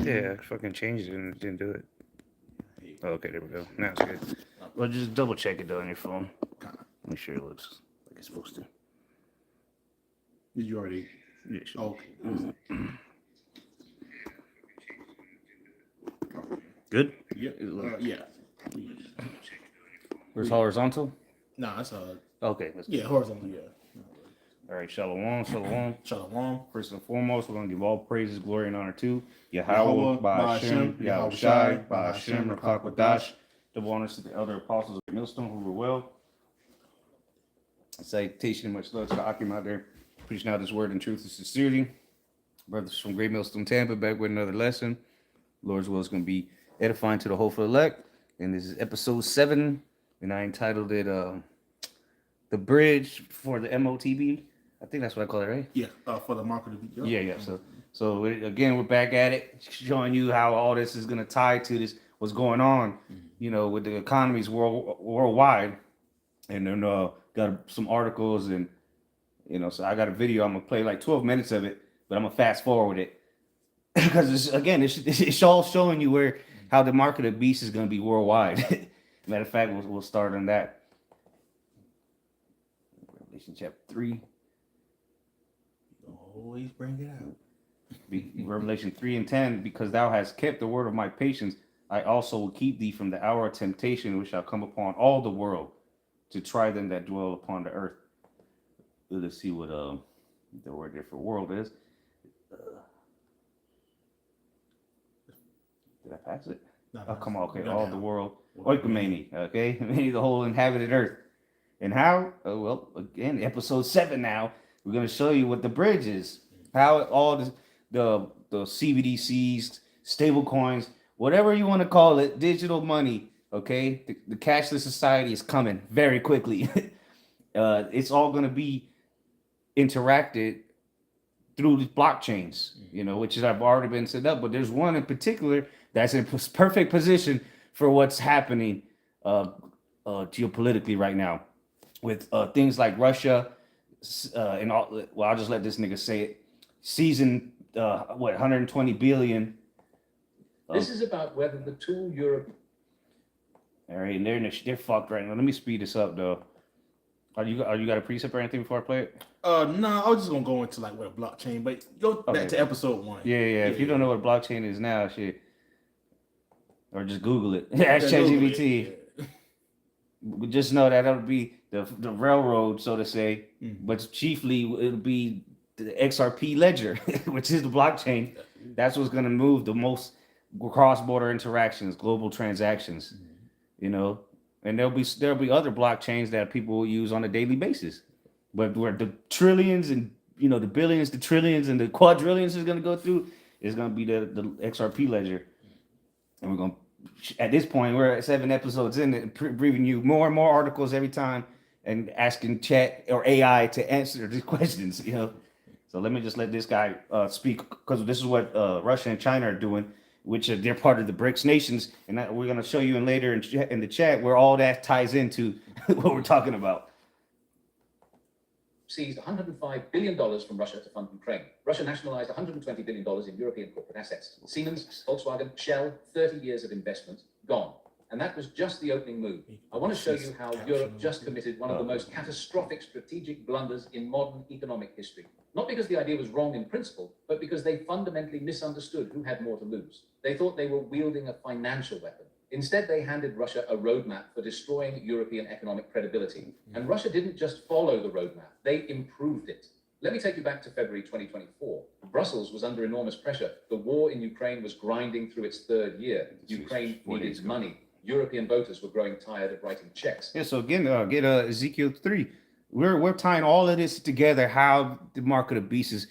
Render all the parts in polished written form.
Yeah, I fucking changed it and it didn't do it. Oh, okay, there we go. Now it's good. Well, just double check it though on your phone. Make sure it looks like it's supposed to. Did you already? Yeah, sure. Okay. Good? Yeah. Yeah. Where's horizontal? Nah, it's Okay. Let's yeah, horizontal. Yeah. All right, Shalom, Shalom. Shalom. First and foremost, we're going to give all praises, glory, and honor to Yahweh, Yahweh, Ba'ashem, Ba'ashem, Yahweh Shai, Ba'ashem, Rakakwadash. Double honors to the elder apostles of Millstone who were well. Salutation and much love to the Akim out there, preaching out his word in truth and sincerity. Brothers from Great Millstone, Tampa, back with another lesson. Lord's will is going to be edifying to the hopeful elect. And this is episode 7, and I entitled it The Bridge for the MOTB. I think that's what I call it, right? Yeah. For the market of the Yeah. So again, we're back at it, showing you how all this is going to tie to this, what's going on, with the economies worldwide. And then got some articles and, so I got a video. I'm going to play like 12 minutes of it, but I'm going to fast forward it. Because, it's all showing you how the market of beasts is going to be worldwide. Matter of fact, we'll start on that. Revelation chapter 3. Always bring it out. Revelation 3 and 10, because thou hast kept the word of my patience, I also will keep thee from the hour of temptation which shall come upon all the world to try them that dwell upon the earth. Let's see what the word there for world is. Did I pass it? No, Oh, come on, okay, no, all no. the world. Oikumene, okay? Many the whole inhabited earth. And how? Well, again, episode 7 now. We're going to show you what the bridge is. How all the CBDCs, stable coins, whatever you want to call it, digital money, okay? The cashless society is coming very quickly. It's all going to be interacted through the blockchains, which have already been set up. But there's one in particular that's in perfect position for what's happening geopolitically right now with things like Russia and all. Well, I'll just let this nigga say it. Seizing 120 billion. This is about whether the two Europe. All right, and they're fucked right now. Let me speed this up though. Are you got a precept or anything before I play it? No, I was just gonna go into like what a blockchain, but go back to episode 1. Yeah. If you don't know what a blockchain is now, shit, or just Google it. Ask ChatGPT. Just know that would be the railroad, so to say, but chiefly it'll be the XRP ledger, which is the blockchain. That's what's gonna move the most cross-border interactions, global transactions, and there'll be other blockchains that people will use on a daily basis, but where the trillions and the billions, the trillions, and the quadrillions is gonna go through is gonna be the XRP ledger, and we're gonna. At this point, we're at 7 episodes in and bringing you more and more articles every time and asking chat or AI to answer these questions, So let me just let this guy speak, because this is what Russia and China are doing, which they're part of the BRICS nations. And we're going to show you later in the chat where all that ties into what we're talking about. Seized $105 billion from Russia to fund Ukraine. Russia nationalized $120 billion in European corporate assets. Siemens, Volkswagen, Shell, 30 years of investment, gone. And that was just the opening move. I want to show you how Europe just committed one of the most catastrophic strategic blunders in modern economic history. Not because the idea was wrong in principle, but because they fundamentally misunderstood who had more to lose. They thought they were wielding a financial weapon. Instead, they handed Russia a roadmap for destroying European economic credibility. And Russia didn't just follow the roadmap, they improved it. Let me take you back to February 2024. Brussels was under enormous pressure. The war in Ukraine was grinding through its 3rd year. Ukraine needed money. European voters were growing tired of writing checks. Yeah, so again, get Ezekiel 3. We're tying all of this together, how the market of beasts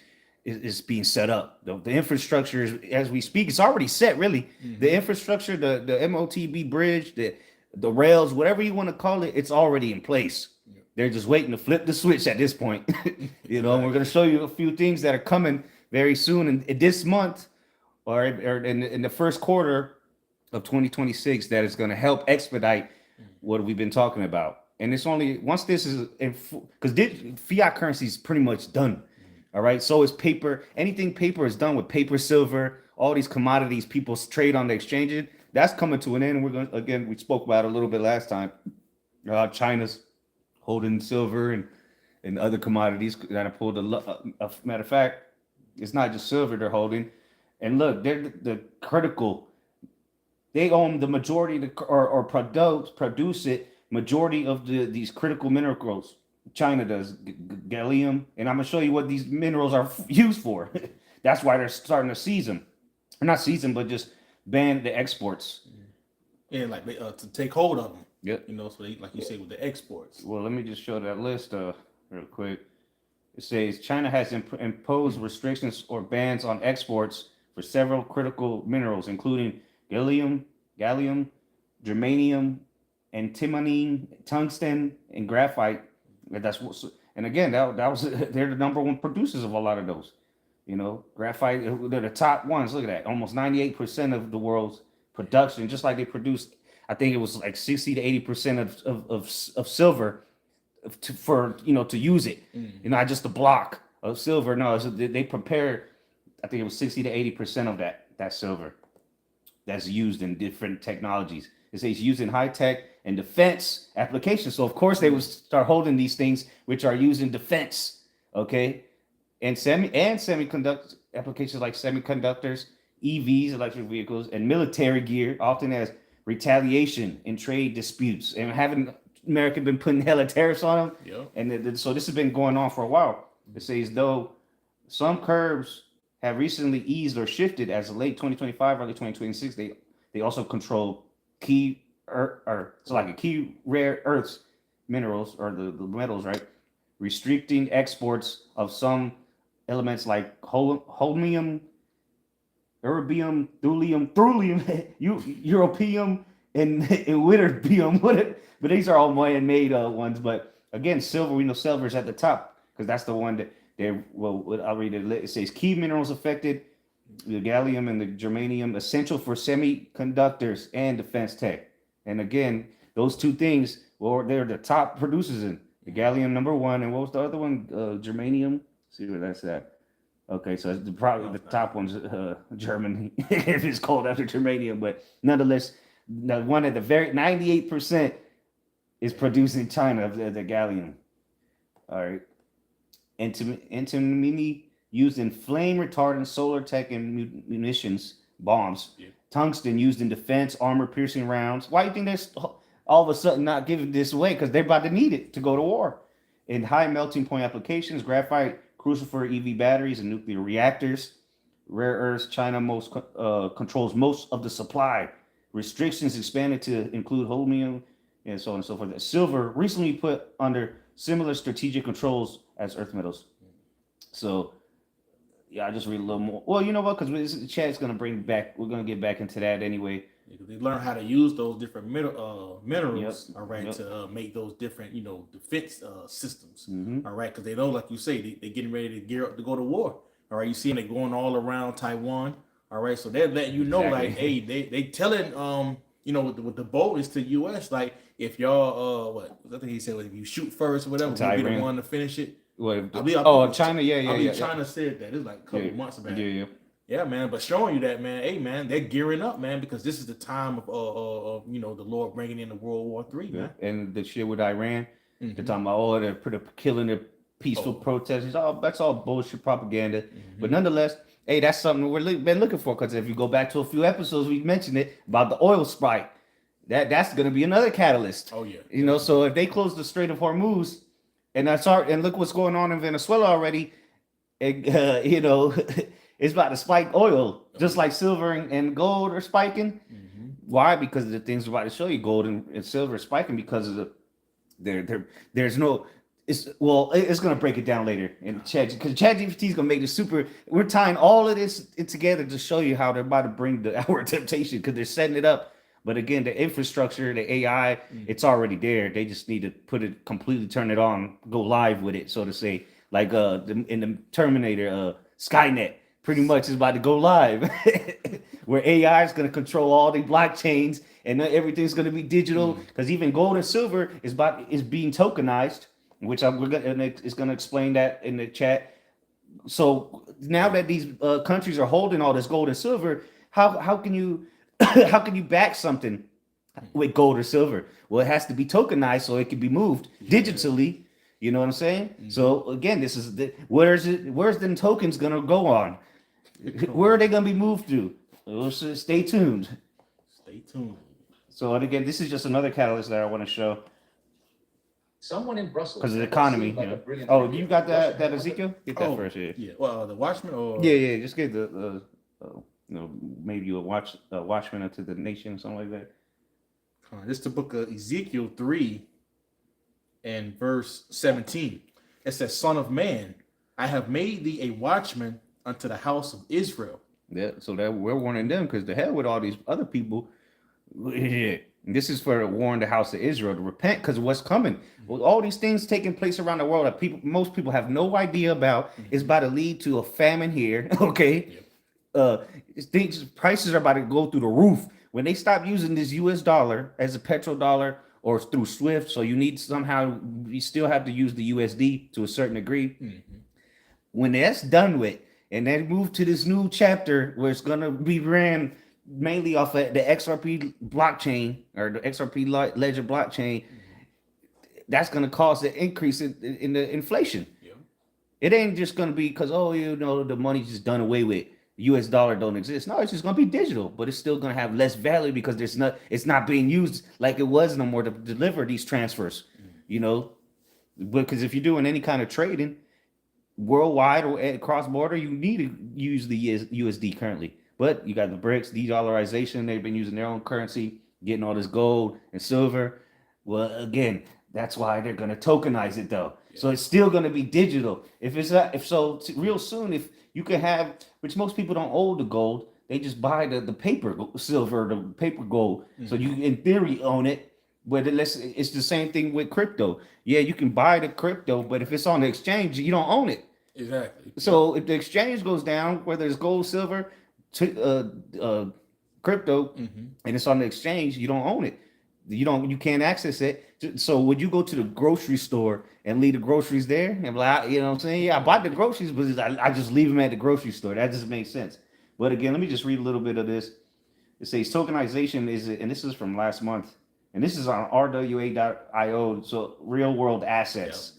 is being set up. The infrastructure is, as we speak, it's already set, really. The infrastructure, the MOTB bridge, the rails, whatever you want to call it, it's already in place. They're just waiting to flip the switch at this point. And we're going to show you a few things that are coming very soon in this month or in the first quarter of 2026 that is going to help expedite what we've been talking about. And it's only once this is because fiat currency is pretty much done. All right. So is paper. Anything paper is done with paper, silver, all these commodities people trade on the exchange. That's coming to an end. We're going to, again, we spoke about it a little bit last time. China's holding silver and other commodities that I pulled a matter of fact, it's not just silver they're holding. And look, they're the critical. They own the majority of the, or produce it majority of these critical minerals. China does gallium, and I'm gonna show you what these minerals are used for. That's why they're starting to seize them, or not seize them, but just ban the exports. Yeah, like to take hold of them. Yep. You know, so they, like you say, with the exports. Well, let me just show that list real quick. It says China has imposed restrictions or bans on exports for several critical minerals, including gallium, germanium, antimony, tungsten, and graphite. And again, that was they're the number one producers of a lot of those. You know, graphite, they're the top ones. Look at that, almost 98% of the world's production, just like they produced. I think it was like 60 to 80% of silver to use it. Not just a block of silver. No, they prepare. I think it was 60 to 80% of that silver that's used in different technologies. It says used in high tech and defense applications. So of course they would start holding these things which are used in defense, okay, and semiconductor applications like semiconductors, EVs, electric vehicles, and military gear, often as retaliation in trade disputes. And haven't America been putting hella tariffs on them? Yeah. And so this has been going on for a while. It says though some curbs have recently eased or shifted as of late 2025, early 2026. They also control key key rare earths minerals or the metals, right? Restricting exports of some elements like holmium, erbium, thulium, europium, and witterbium. But these are all man-made ones. But again, silver, we know silver is at the top because that's the one that I'll read it. It says key minerals affected, the gallium and the germanium, essential for semiconductors and defense tech. And again, those two things, well, they're the top producers in the gallium number one, and what was the other one? Germanium. Let's see where that's at. Okay, so probably the top one's Germany. If it's called after germanium, but nonetheless, the one at the very 98% is produced in China of the gallium. All right, antimony used in flame retardant, solar tech, and munitions bombs. Yeah. Tungsten used in defense, armor piercing rounds. Why do you think they're all of a sudden not giving this away? Because they're about to need it to go to war. In high melting point applications, graphite crucial for EV batteries and nuclear reactors. Rare earths, China controls most of the supply. Restrictions expanded to include holmium and so on and so forth. Silver recently put under similar strategic controls as earth metals. So, yeah, I just read a little more. Well, you know what? Because the chat's going to bring back, we're going to get back into that anyway. Because they learn how to use those different minerals, all right, to make those different, defense systems, all right, because they know, like you say, they're getting ready to gear up to go to war, all right. You see them going all around Taiwan, all right, so they're letting you know, like, hey, they telling, with the boldness to U.S., like, if y'all, I think he said, if you shoot first or whatever, we'll be the one to finish it. China, yeah. China said that. It's like a couple months back. Yeah, man. But showing you that, man, hey, man, they're gearing up, man, because this is the time of the Lord bringing in the World War III, man. And the shit with Iran, they're talking about, they're killing the peaceful protesters. Oh, that's all bullshit propaganda. But nonetheless, hey, that's something we've been looking for. Because if you go back to a few episodes, we mentioned it about the oil spike. That's going to be another catalyst. Oh yeah. So if they close the Strait of Hormuz. And and look what's going on in Venezuela already. And, it's about to spike oil, just like silver and gold are spiking. Why? Because of the things we're about to show you. Gold and silver are spiking because of there's no. It's going to break it down later in chat, because ChatGPT is going to make this super. We're tying all of this together to show you how they're about to bring the hour of temptation, because they're setting it up. But again, the infrastructure, the AI, it's already there. They just need to completely turn it on, go live with it, so to say. Like in the Terminator, Skynet pretty much is about to go live, where AI is going to control all the blockchains and everything's going to be digital. Because even gold and silver is being tokenized, which it's going to explain that in the chat. So now that these countries are holding all this gold and silver, how can you how can you back something with gold or silver? Well, it has to be tokenized so it can be moved digitally. You know what I'm saying? So again, this is where's the tokens gonna go on? Where are they gonna be moved to? Well, so stay tuned. Stay tuned. So and again, this is just another catalyst that I want to show Someone in Brussels. because of the had what economy. seemed like You a know? brilliant Oh, idea. you got that Russia- Ezekiel? Get that first, yeah. Yeah. Well, the Watchmen or Yeah. Just get the maybe you a watchman unto the nation, something like that. This is the book of Ezekiel 3 and verse 17. It says, "Son of man, I have made thee a watchman unto the house of Israel." Yeah, so that we're warning them because the hell with all these other people. Yeah. And this is for warn the house of Israel to repent because of what's coming. Well, all these things taking place around the world that most people have no idea about is about to lead to a famine here. Okay. Things prices are about to go through the roof when they stop using this US dollar as a petrodollar or through Swift. So you need somehow you still have to use the USD to a certain degree. When that's done with, and then move to this new chapter where it's gonna be ran mainly off of the XRP blockchain or the XRP ledger blockchain, that's gonna cause an increase in the inflation. It ain't just gonna be because the money's just done away with. US dollar don't exist. No, it's just gonna be digital, but it's still gonna have less value because it's not being used like it was no more to deliver these transfers. Because if you're doing any kind of trading worldwide or cross border, you need to use the USD currently. But you got the BRICS, de-dollarization. They've been using their own currency, getting all this gold and silver. Well, again, that's why they're gonna tokenize it though. So it's still gonna be digital. Real soon, if you can have, which most people don't own the gold, they just buy the paper silver, the paper gold. So you, in theory, own it. But it's the same thing with crypto. Yeah, you can buy the crypto, but if it's on the exchange, you don't own it. Exactly. So if the exchange goes down, whether it's gold, silver, crypto, and it's on the exchange, you don't own it. You can't access it. So would you go to the grocery store and leave the groceries there and be like, you know what I'm saying? Yeah, I bought the groceries, but I just leave them at the grocery store. That just makes sense. But again, let me just read a little bit of this. It says tokenization and this is from last month, and this is on rwa.io, so real world assets.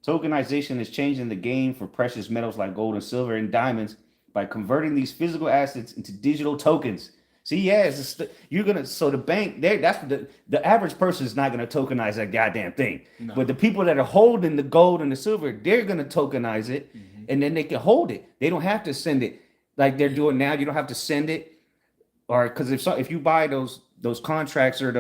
Tokenization is changing the game for precious metals like gold and silver and diamonds by converting these physical assets into digital tokens. See, so the bank that's the average person is not gonna tokenize that goddamn thing. No. But the people that are holding the gold and the silver, they're gonna tokenize it, and then they can hold it. They don't have to send it like they're doing now. You don't have to send it, or because if you buy those contracts or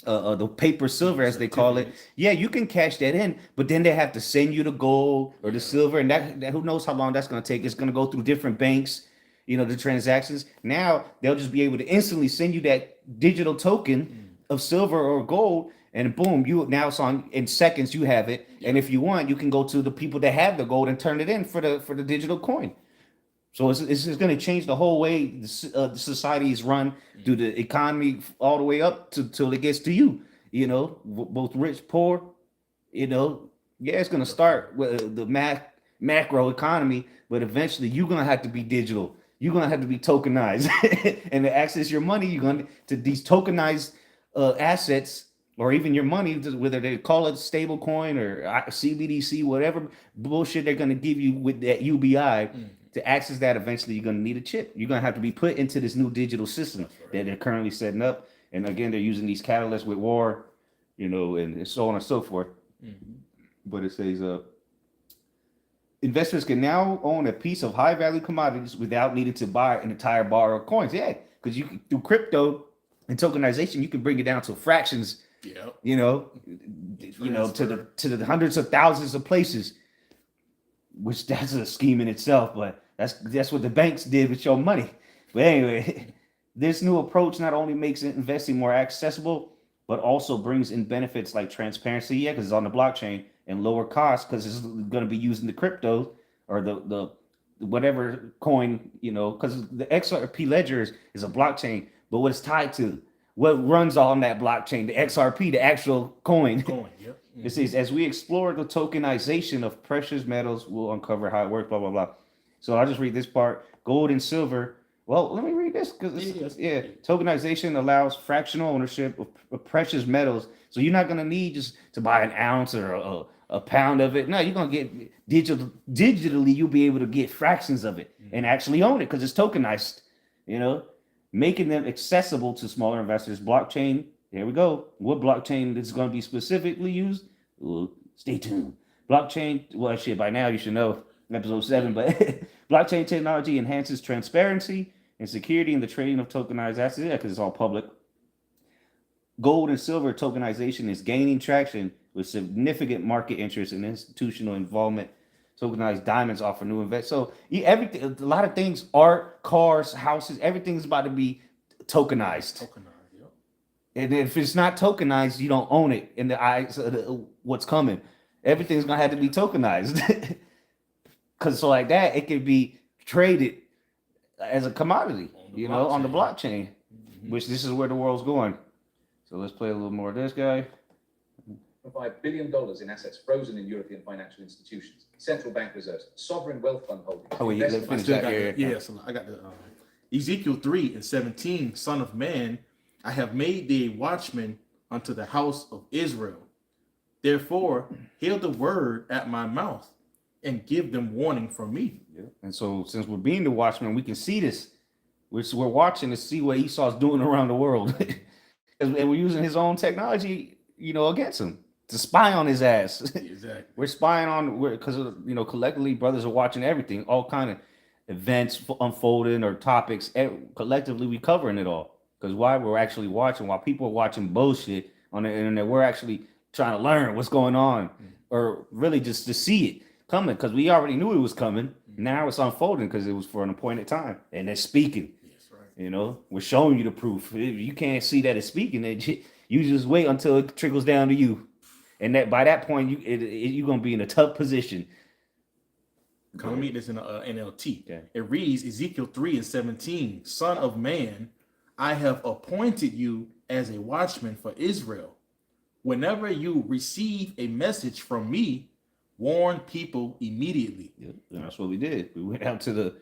the paper silver as they call it, you can cash that in, but then they have to send you the gold or the silver, and that who knows how long that's gonna take. It's gonna go through different banks. The transactions. Now they'll just be able to instantly send you that digital token of silver or gold, and boom, it's on in seconds. You have it, and if you want, you can go to the people that have the gold and turn it in for the digital coin. So it's going to change the whole way the society is run through the economy all the way up till it gets to you. Both rich, poor. It's going to start with the macro economy, but eventually you're going to have to be digital. You're going to have to be tokenized. And to access your money, you're going to these tokenized assets, or even your money, whether they call it stable coin or CBDC, whatever bullshit they're going to give you with that UBI. To access that, eventually you're going to need a chip. You're going to have to be put into this new digital system that they're currently setting up. And again, they're using these catalysts with war, and so on and so forth. But it says, investors can now own a piece of high-value commodities without needing to buy an entire bar of coins. Yeah, because you can, through crypto and tokenization, you can bring it down to fractions. To the hundreds of thousands of places, which that's a scheme in itself. But that's what the banks did with your money. But anyway, this new approach not only makes investing more accessible, but also brings in benefits like transparency. Yeah, because it's on the blockchain. And lower costs because it's going to be using the crypto or the whatever coin, because the XRP ledger is a blockchain, but what it's tied to, what runs on that blockchain, the XRP, the actual coin. It says, as we explore the tokenization of precious metals, we'll uncover how it works, blah, blah, blah. So I'll just read this part. Gold and silver. Well, let me read this because tokenization allows fractional ownership of precious metals. So you're not gonna need just to buy an ounce or a pound of it. No, you're gonna get digitally. You'll be able to get fractions of it and actually own it because it's tokenized. Making them accessible to smaller investors. Blockchain. Here we go. What blockchain is going to be specifically used? Well, stay tuned. Blockchain. Well, shit. By now you should know. Episode 7, but blockchain technology enhances transparency and security in the trading of tokenized assets. Yeah, because it's all public. Gold and silver tokenization is gaining traction with significant market interest and institutional involvement. Tokenized diamonds offer new investors. So everything, a lot of things, art, cars, houses, everything's about to be tokenized. And if it's not tokenized, you don't own it in the eyes of what's coming. Everything's gonna have to be tokenized. Because so like that, it can be traded as a commodity, on the blockchain, which this is where the world's going. So let's play a little more of this guy. $5 billion in assets frozen in European financial institutions, central bank reserves, sovereign wealth fund holdings. Oh, wait, let's finish that here. Yeah, so I got the Ezekiel 3:17, Son of man, I have made thee a watchman unto the house of Israel. Therefore, hear the word at my mouth and give them warning from me. Yeah. And so since we're being the watchman, we can see this. We're watching to see what Esau's doing around the world. And we're using his own technology, against him to spy on his ass. Exactly. We're spying on, because, collectively brothers are watching everything, all kind of events unfolding or topics. Collectively, we covering it all. Because why we're actually watching, while people are watching bullshit on the internet, we're actually trying to learn what's going on, or really just to see it coming, because we already knew it was coming. Now it's unfolding because it was for an appointed time, and they're speaking. That's right. We're showing you the proof. If you can't see that it's speaking, you just wait until it trickles down to you, and that by that point you're gonna be in a tough position. Let me read this in NLT. Okay. It reads Ezekiel 3:17, Son of man, I have appointed you as a watchman for Israel. Whenever you receive a message from me, warn people immediately. Yeah, that's what we did. We went out to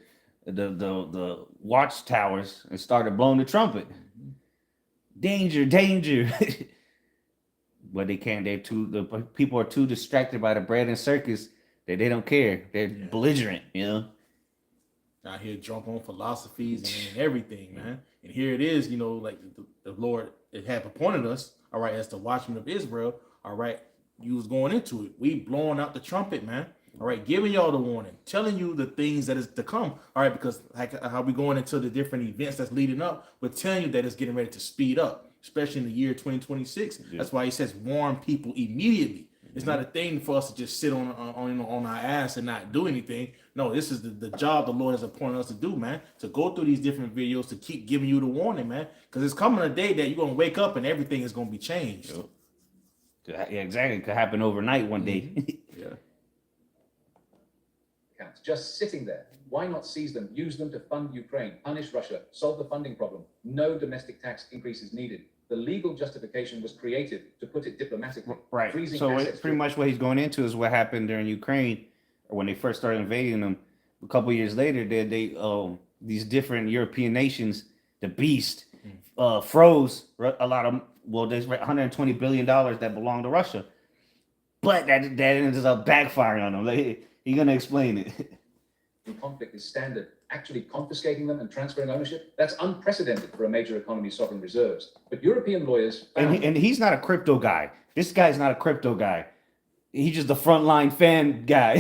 the watchtowers and started blowing the trumpet. Danger, danger. But they can't. The people are too distracted by the bread and circus that they don't care. They're belligerent, Out here drunk on philosophies and everything, man. And here it is, like the Lord it have appointed us, all right, as the watchmen of Israel, all right. You was going into it. We blowing out the trumpet, man. All right, giving y'all the warning, telling you the things that is to come. All right, because like how we going into the different events that's leading up, we're telling you that it's getting ready to speed up, especially in the year 2026. Yeah. That's why he says warn people immediately. It's not a thing for us to just sit on our ass and not do anything. No, this is the job the Lord has appointed us to do, man. To go through these different videos, to keep giving you the warning, man. Because it's coming a day that you're gonna wake up and everything is gonna be changed. Yep. Yeah, exactly. It could happen overnight one day. Yeah. Accounts just sitting there. Why not seize them, use them to fund Ukraine, punish Russia, solve the funding problem? No domestic tax increases needed. The legal justification was created, to put it diplomatically. Right. So pretty much what he's going into is what happened during Ukraine, or when they first started invading them. A couple of years later, these different European nations, the beast, froze a lot of. Well, there's $120 billion that belong to Russia, but that ends up backfiring on them. You're gonna explain it. The conflict is standard. Actually confiscating them and transferring ownership, that's unprecedented for a major economy's sovereign reserves. But European lawyers and he's not a crypto guy. This guy's not a crypto guy. He's just a frontline fan guy.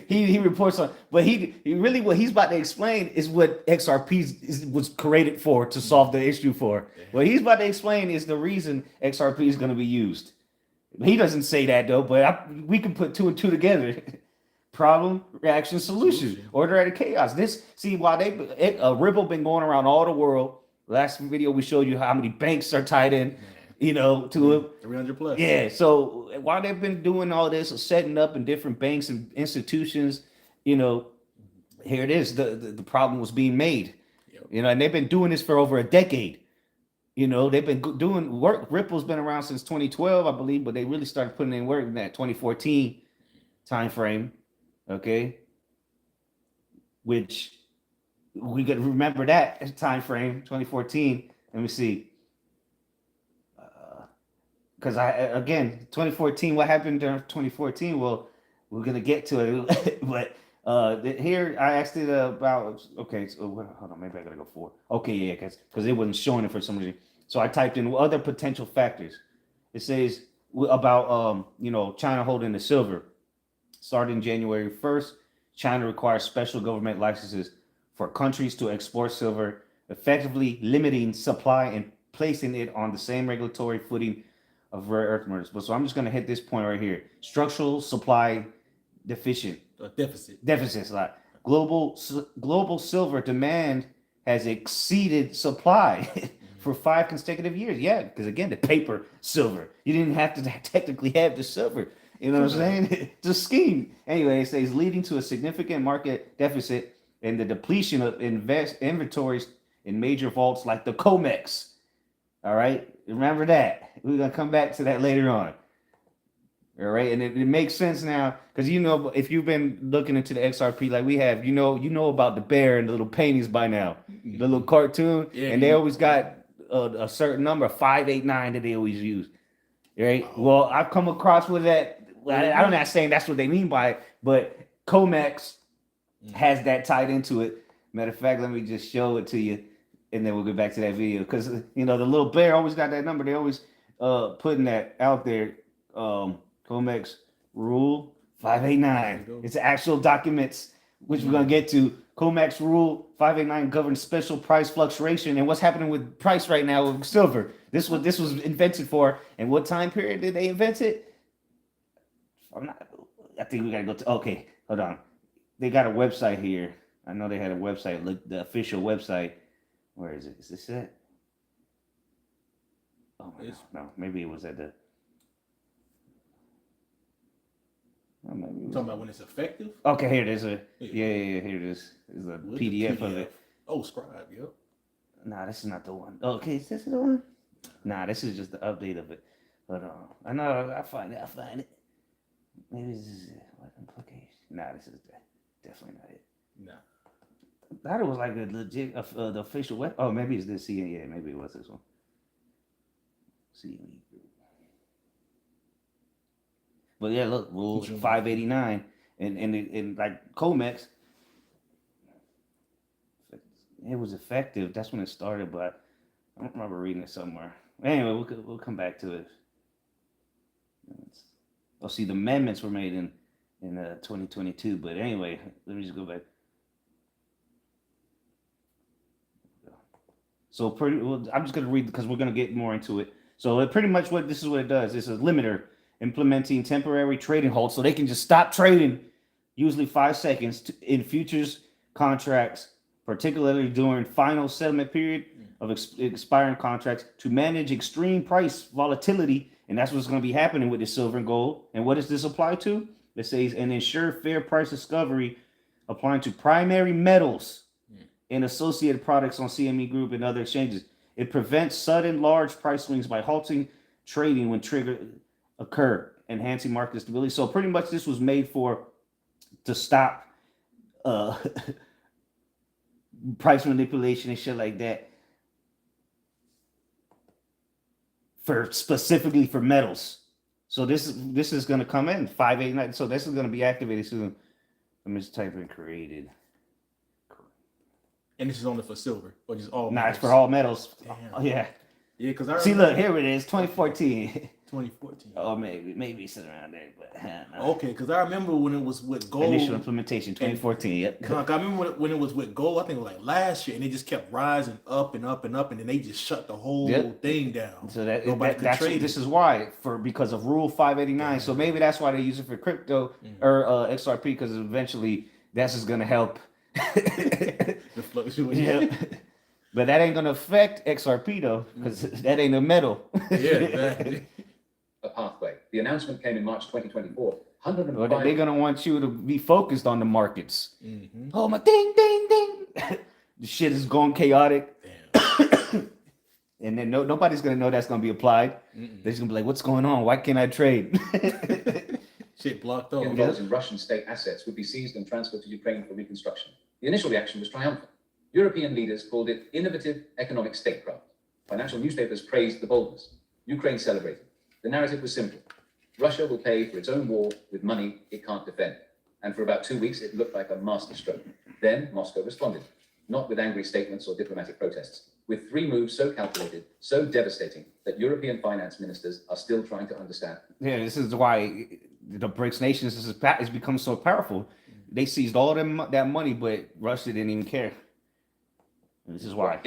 he reports on, but he really what he's about to explain is what XRP was created for, to solve the issue for. What he's about to explain is the reason XRP is going to be used. He doesn't say that though, but we can put two and two together. Problem, reaction, solution. Order out of chaos. While Ripple been going around all the world. Last video we showed you how many banks are tied in. To it. 300 plus. Yeah. So while they've been doing all this, setting up in different banks and institutions, here it is. The problem was being made. Yep. And they've been doing this for over a decade. You know, they've been doing work. Ripple's been around since 2012, I believe, but they really started putting in work in that 2014 time frame. Okay, which we could remember that time frame, 2014. Let me see. Because again, 2014, what happened during 2014? Well, we're gonna get to it, but here I asked it about. Okay, so hold on, maybe I gotta go forward. Okay, yeah, because it wasn't showing it for some reason. So I typed in other potential factors. It says about China holding the silver. Starting January 1st, China requires special government licenses for countries to export silver, effectively limiting supply and placing it on the same regulatory footing of rare earth metals. But so I'm just going to hit this point right here. Structural supply deficits. Like global silver demand has exceeded supply for 5 consecutive years. Yeah, because again, the paper silver. You didn't have to technically have the silver. You know what I'm saying? It's a scheme. Anyway, it says leading to a significant market deficit and the depletion of inventories in major vaults like the COMEX. All right, remember that. We're gonna come back to that later on. All right, and it makes sense now because if you've been looking into the XRP like we have, you know about the bear and the little paintings by now, the little cartoon, and they always got a certain number, 589, that they always use. Right. Well, I've come across with that. I'm not saying that's what they mean by it, but COMEX has that tied into it. Matter of fact, let me just show it to you, and then we'll get back to that video. Because the little bear always got that number. They always putting that out there. COMEX rule 589. It's actual documents, which we're gonna get to. COMEX rule 589 governs special price fluctuation and what's happening with price right now with silver. This was invented for, and what time period did they invent it? I think we gotta go to. Okay, hold on. They got a website here. I know they had a website. Look, the official website. Where is it? Is this it? Oh my God, no. Maybe it was at the. Oh, maybe talking about when it's effective. Okay, here it is. Yeah. Here it is. There's a PDF of it. Oh, Scribe. Yep. Nah, this is not the one. Okay, is this the one? Nah, this is just the update of it. Hold on. I know. I find it. Maybe this is it. What implication? Nah, this is definitely not it. Nah. I thought it was like a legit, the official web. Oh, maybe it's this CME. Yeah, maybe it was this one. CME group. But yeah, look, rule 589, and like COMEX, it was effective. That's when it started, but I don't remember reading it somewhere. Anyway, we'll come back to it. See, the amendments were made in 2022, but anyway, let me just go back. So I'm just gonna read because we're gonna get more into it. So pretty much this is what it does. It's a limiter implementing temporary trading holds, so they can just stop trading, usually 5 seconds in futures contracts, particularly during final settlement period of expiring contracts, to manage extreme price volatility. And that's what's going to be happening with the silver and gold. And what does this apply to? It says, and ensure fair price discovery applying to primary metals and associated products on CME Group and other exchanges. It prevents sudden large price swings by halting trading when triggered occur, enhancing market stability. So pretty much this was made to stop price manipulation and shit like that, specifically for metals. So this is going to come in 589. So this is going to be activated soon. Let me just type in created. And this is only for silver, or just all? Nah, it's for all metals. Damn. Oh, yeah. Yeah, because I see. Look, here it is, 2014. 2014. Oh, maybe it's around there, but okay, because I remember when it was with gold. Initial implementation, 2014. Yep. Like, I remember when it was with gold. I think it was like last year, and they just kept rising up and up and up, and then they just shut the whole thing down. So this is why because of Rule 589. So maybe that's why they use it for crypto or XRP, because eventually that's just gonna help. The fluctuation. Yep. But that ain't gonna affect XRP though, because that ain't a metal. Yeah, exactly. A pathway. The announcement came in March 2024. But they're gonna want you to be focused on the markets. Oh my ding. The shit is going chaotic. Damn. And then nobody's gonna know that's gonna be applied. They're just gonna be like, "What's going on? Why can't I trade?" Shit blocked off. Dollars in Russian state assets would be seized and transferred to Ukraine for reconstruction. The initial reaction was triumphant. European leaders called it innovative economic statecraft. Financial newspapers praised the boldness. Ukraine celebrated. The narrative was simple. Russia will pay for its own war with money it can't defend. And for about 2 weeks, it looked like a masterstroke. Then Moscow responded, not with angry statements or diplomatic protests, with 3 moves so calculated, so devastating, that European finance ministers are still trying to understand. Yeah, this is why the BRICS nations has become so powerful. They seized all that money, but Russia didn't even care. And this is why.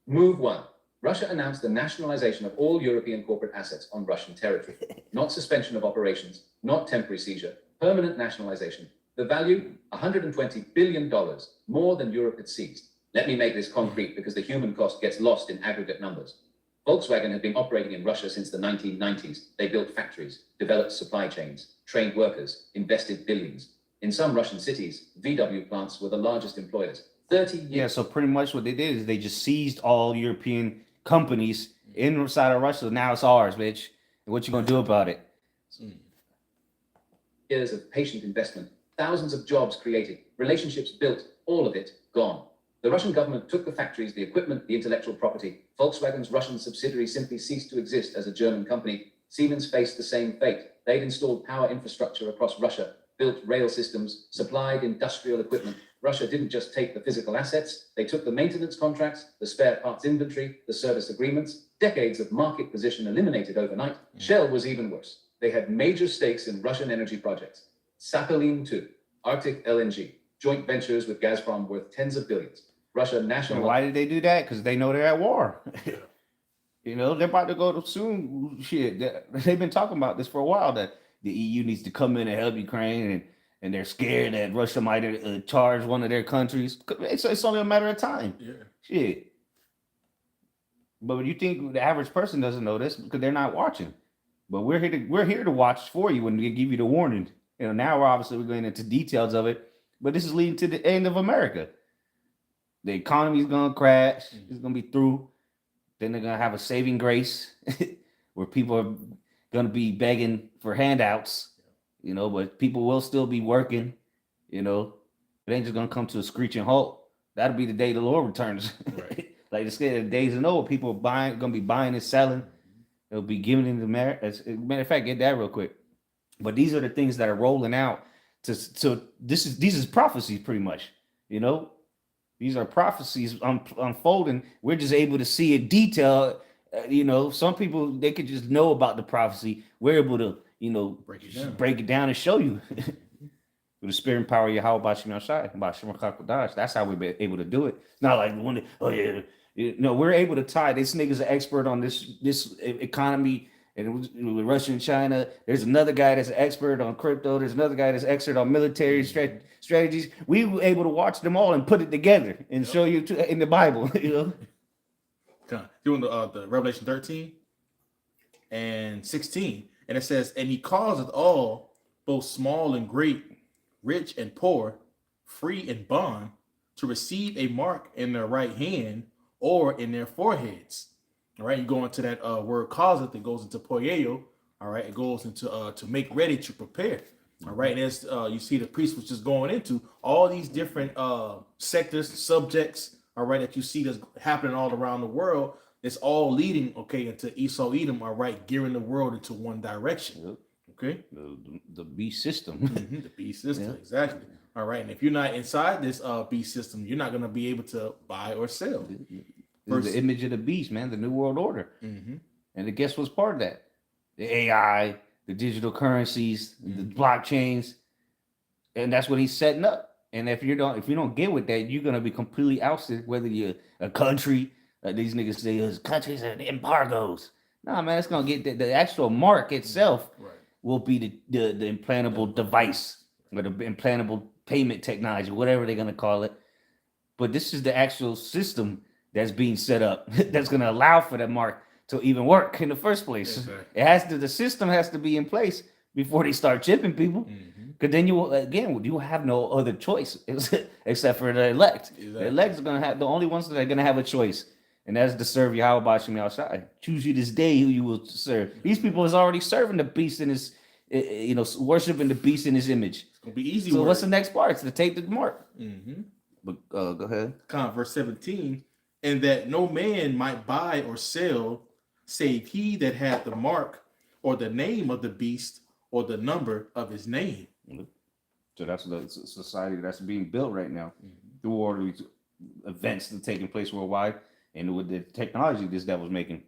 Move 1. Russia announced the nationalization of all European corporate assets on Russian territory. Not suspension of operations, not temporary seizure, permanent nationalization. The value, $120 billion, more than Europe had seized. Let me make this concrete because the human cost gets lost in aggregate numbers. Volkswagen had been operating in Russia since the 1990s. They built factories, developed supply chains, trained workers, invested billions. In some Russian cities, VW plants were the largest employers. 30 years. Yeah, so pretty much what they did is they just seized all European companies inside of Russia. Now it's ours, bitch. And what you gonna do about it? Years of patient investment, thousands of jobs created, relationships built, all of it gone. The Russian government took the factories, the equipment, the intellectual property. Volkswagen's Russian subsidiary simply ceased to exist as a German company. Siemens faced the same fate. They'd installed power infrastructure across Russia, built rail systems, supplied industrial equipment. Russia didn't just take the physical assets, they took the maintenance contracts, the spare parts inventory, the service agreements. Decades of market position eliminated overnight. Shell was even worse. They had major stakes in Russian energy projects. Sakhalin 2, Arctic LNG, joint ventures with Gazprom worth tens of billions. Russia national. Why did they do that? Because they know they're at war. You know, they're about to go to soon. Shit, they've been talking about this for a while, that the EU needs to come in and help Ukraine, and they're scared that Russia might charge one of their countries. It's only a matter of time. Yeah. Shit. But you think the average person doesn't know this because they're not watching. But we're here to watch for you and give you the warning. You know, now we're going into details of it, but this is leading to the end of America. The economy is gonna crash. It's gonna be through. Then they're gonna have a saving grace where people are gonna be begging for handouts, you know, but people will still be working, you know. It ain't just gonna come to a screeching halt. That'll be the day the Lord returns. Right. Like the days of Noah, people are gonna be buying and selling. They'll be giving in the matter of fact, get that real quick. But these are the things that are rolling out these is prophecies pretty much, you know. These are prophecies unfolding. We're just able to see it detailed. You know, some people, they could just know about the prophecy. We're able to, you know, break it down and show you. With the spirit and power of Yahweh Bashim Yashai, that's how we're able to do it. It's not like we're able to tie. This nigga's an expert on this economy. And with Russia and China, there's another guy that's an expert on crypto. There's another guy that's expert on military strategies. We were able to watch them all and put it together and show you in the Bible, you know. Doing the Revelation 13 and 16. And it says, and he causeth all, both small and great, rich and poor, free and bond, to receive a mark in their right hand or in their foreheads. All right, you go into that word causeth, it goes into poieo. All right, it goes into to make ready, to prepare. All right, and as you see, the priest was just going into all these different sectors, subjects. All right, that you see that's happening all around the world. It's all leading, okay, into Esau Edom. All right, gearing the world into one direction. Okay, the beast system. The beast system, exactly. All right, and if you're not inside this beast system, you're not going to be able to buy or sell. This is the image of the beast, man, the New World Order. And guess what's part of that? The AI, the digital currencies, the blockchains. And that's what he's setting up. And if you don't get with that, you're gonna be completely ousted, whether you're a country, these niggas say countries are embargoes. Nah, man, it's gonna get the actual mark itself will be the implantable device or the implantable payment technology, whatever they're gonna call it. But this is the actual system that's being set up that's going to allow for that mark to even work in the first place. Exactly. The system has to be in place before they start chipping people. Because then you will have no other choice except for the elect. Exactly. The elect are going to have the only ones that are going to have a choice. And that's to serve Yahweh Bashim outside. Choose you this day who you will serve. These people is already serving the beast in his, worshiping the beast in his image. It's gonna be easy. So what's the next part? It's to take the mark. But go ahead. Verse 17, and that no man might buy or sell, save he that had the mark or the name of the beast or the number of his name. So that's the society that's being built right now through all these events that are taking place worldwide, and with the technology this devil's making.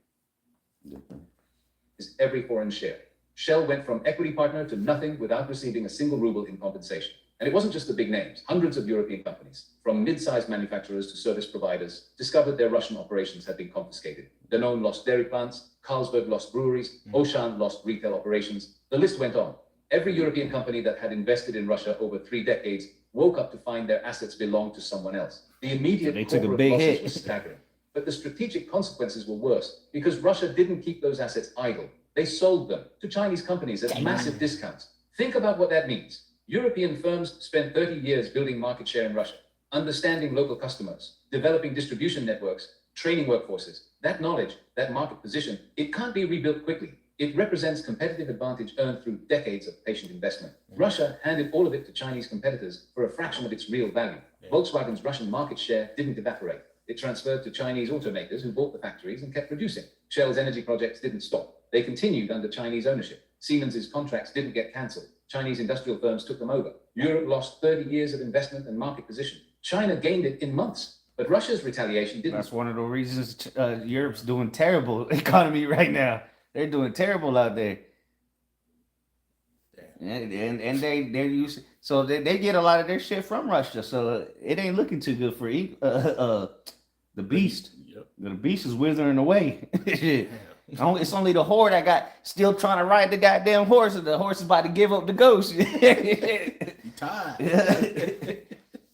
Is every foreign share. Shell went from equity partner to nothing without receiving a single ruble in compensation. And it wasn't just the big names. Hundreds of European companies, from mid-sized manufacturers to service providers, discovered their Russian operations had been confiscated. Danone lost dairy plants, Carlsberg lost breweries, Auchan lost retail operations. The list went on. Every European company that had invested in Russia over 3 decades woke up to find their assets belonged to someone else. The immediate corporate losses were staggering. But the strategic consequences were worse because Russia didn't keep those assets idle. They sold them to Chinese companies at massive discounts. Think about what that means. European firms spent 30 years building market share in Russia, understanding local customers, developing distribution networks, training workforces. That knowledge, that market position, it can't be rebuilt quickly. It represents competitive advantage earned through decades of patient investment. Russia handed all of it to Chinese competitors for a fraction of its real value. Volkswagen's Russian market share didn't evaporate. It transferred to Chinese automakers who bought the factories and kept producing. Shell's energy projects didn't stop. They continued under Chinese ownership. Siemens's contracts didn't get cancelled. Chinese industrial firms took them over. Europe lost 30 years of investment and market position. China gained it in months. But Russia's retaliation didn't. That's one of the reasons Europe's doing terrible economy right now. They're doing terrible out there. And they're used, so they get a lot of their shit from Russia. So it ain't looking too good for the beast. The beast is withering away. It's only the whore that got still trying to ride the goddamn horse, and the horse is about to give up the ghost. You tired.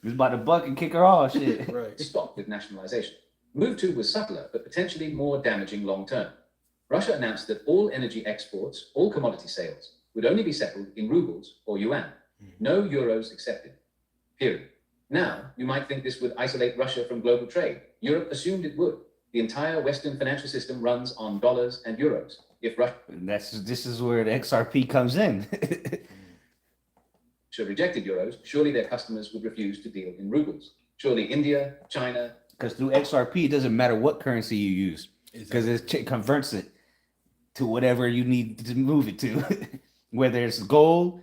He's about to buck and kick her off. Shit. Right. Stop with nationalization. Move 2 was subtler, but potentially more damaging long term. Russia announced that all energy exports, all commodity sales, would only be settled in rubles or yuan. No euros accepted. Period. Now, you might think this would isolate Russia from global trade. Europe assumed it would. The entire Western financial system runs on dollars and euros. If Russia this is where the XRP comes in. rejected euros, surely their customers would refuse to deal in rubles. Surely India, China. Because through XRP, it doesn't matter what currency you use, because it converts it to whatever you need to move it to. Whether it's gold,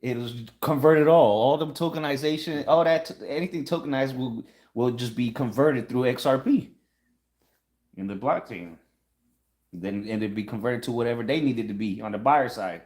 it'll convert it all the tokenization, all that, anything tokenized will just be converted through XRP in the blockchain. Then it'd be converted to whatever they needed to be on the buyer side.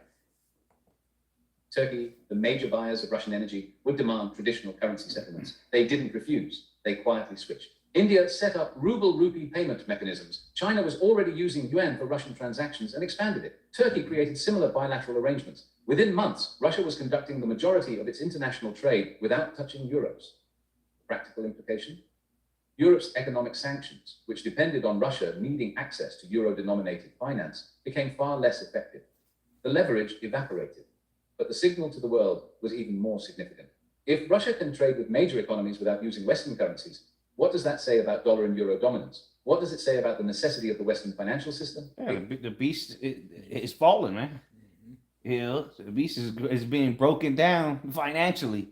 Turkey, the major buyers of Russian energy, would demand traditional currency settlements. They didn't refuse. They quietly switched. India set up ruble-rupee payment mechanisms. China was already using yuan for Russian transactions and expanded it. Turkey created similar bilateral arrangements. Within months, Russia was conducting the majority of its international trade without touching euros. Practical implication? Europe's economic sanctions, which depended on Russia needing access to euro-denominated finance, became far less effective. The leverage evaporated, but the signal to the world was even more significant. If Russia can trade with major economies without using Western currencies, what does that say about dollar and euro dominance? What does it say about the necessity of the Western financial system? Yeah, the beast is falling, man. The beast is being broken down financially.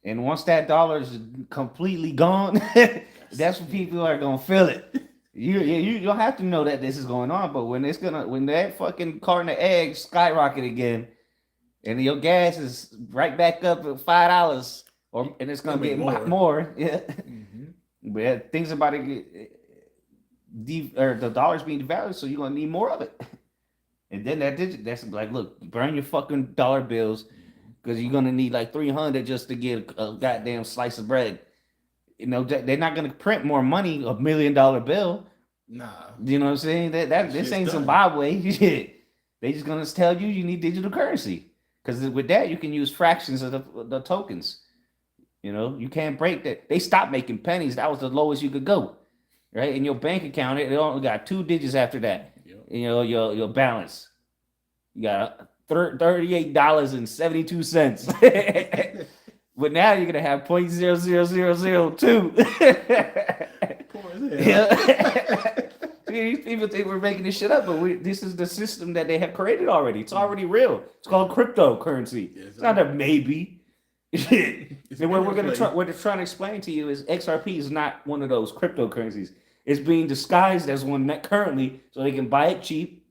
And once that dollar is completely gone, that's when people are gonna feel it. You don't have to know that this is going on, but when that fucking carton of eggs skyrocket again, and your gas is right back up at $5, and it's gonna get more. Yeah. But things about to get the dollar's being devalued, so you're gonna need more of it. And then that's like, look, burn your fucking dollar bills, because you're gonna need like 300 just to get a goddamn slice of bread. They're not gonna print more money, $1 million bill. Nah. You know what I'm saying? This ain't Zimbabwe. Shit. They just gonna tell you need digital currency. Because with that, you can use fractions of the tokens. You can't break that. They stopped making pennies. That was the lowest you could go, right? In your bank account, it only got 2 digits after that. Yep. Your balance. You got $38.72. But now you're gonna have 0.00002. Yeah. These people think we're making this shit up, but this is the system that they have created already. It's already real. It's called cryptocurrency. It's not a maybe. And what they're trying to explain to you is XRP is not one of those cryptocurrencies. It's being disguised as one currently, so they can buy it cheap.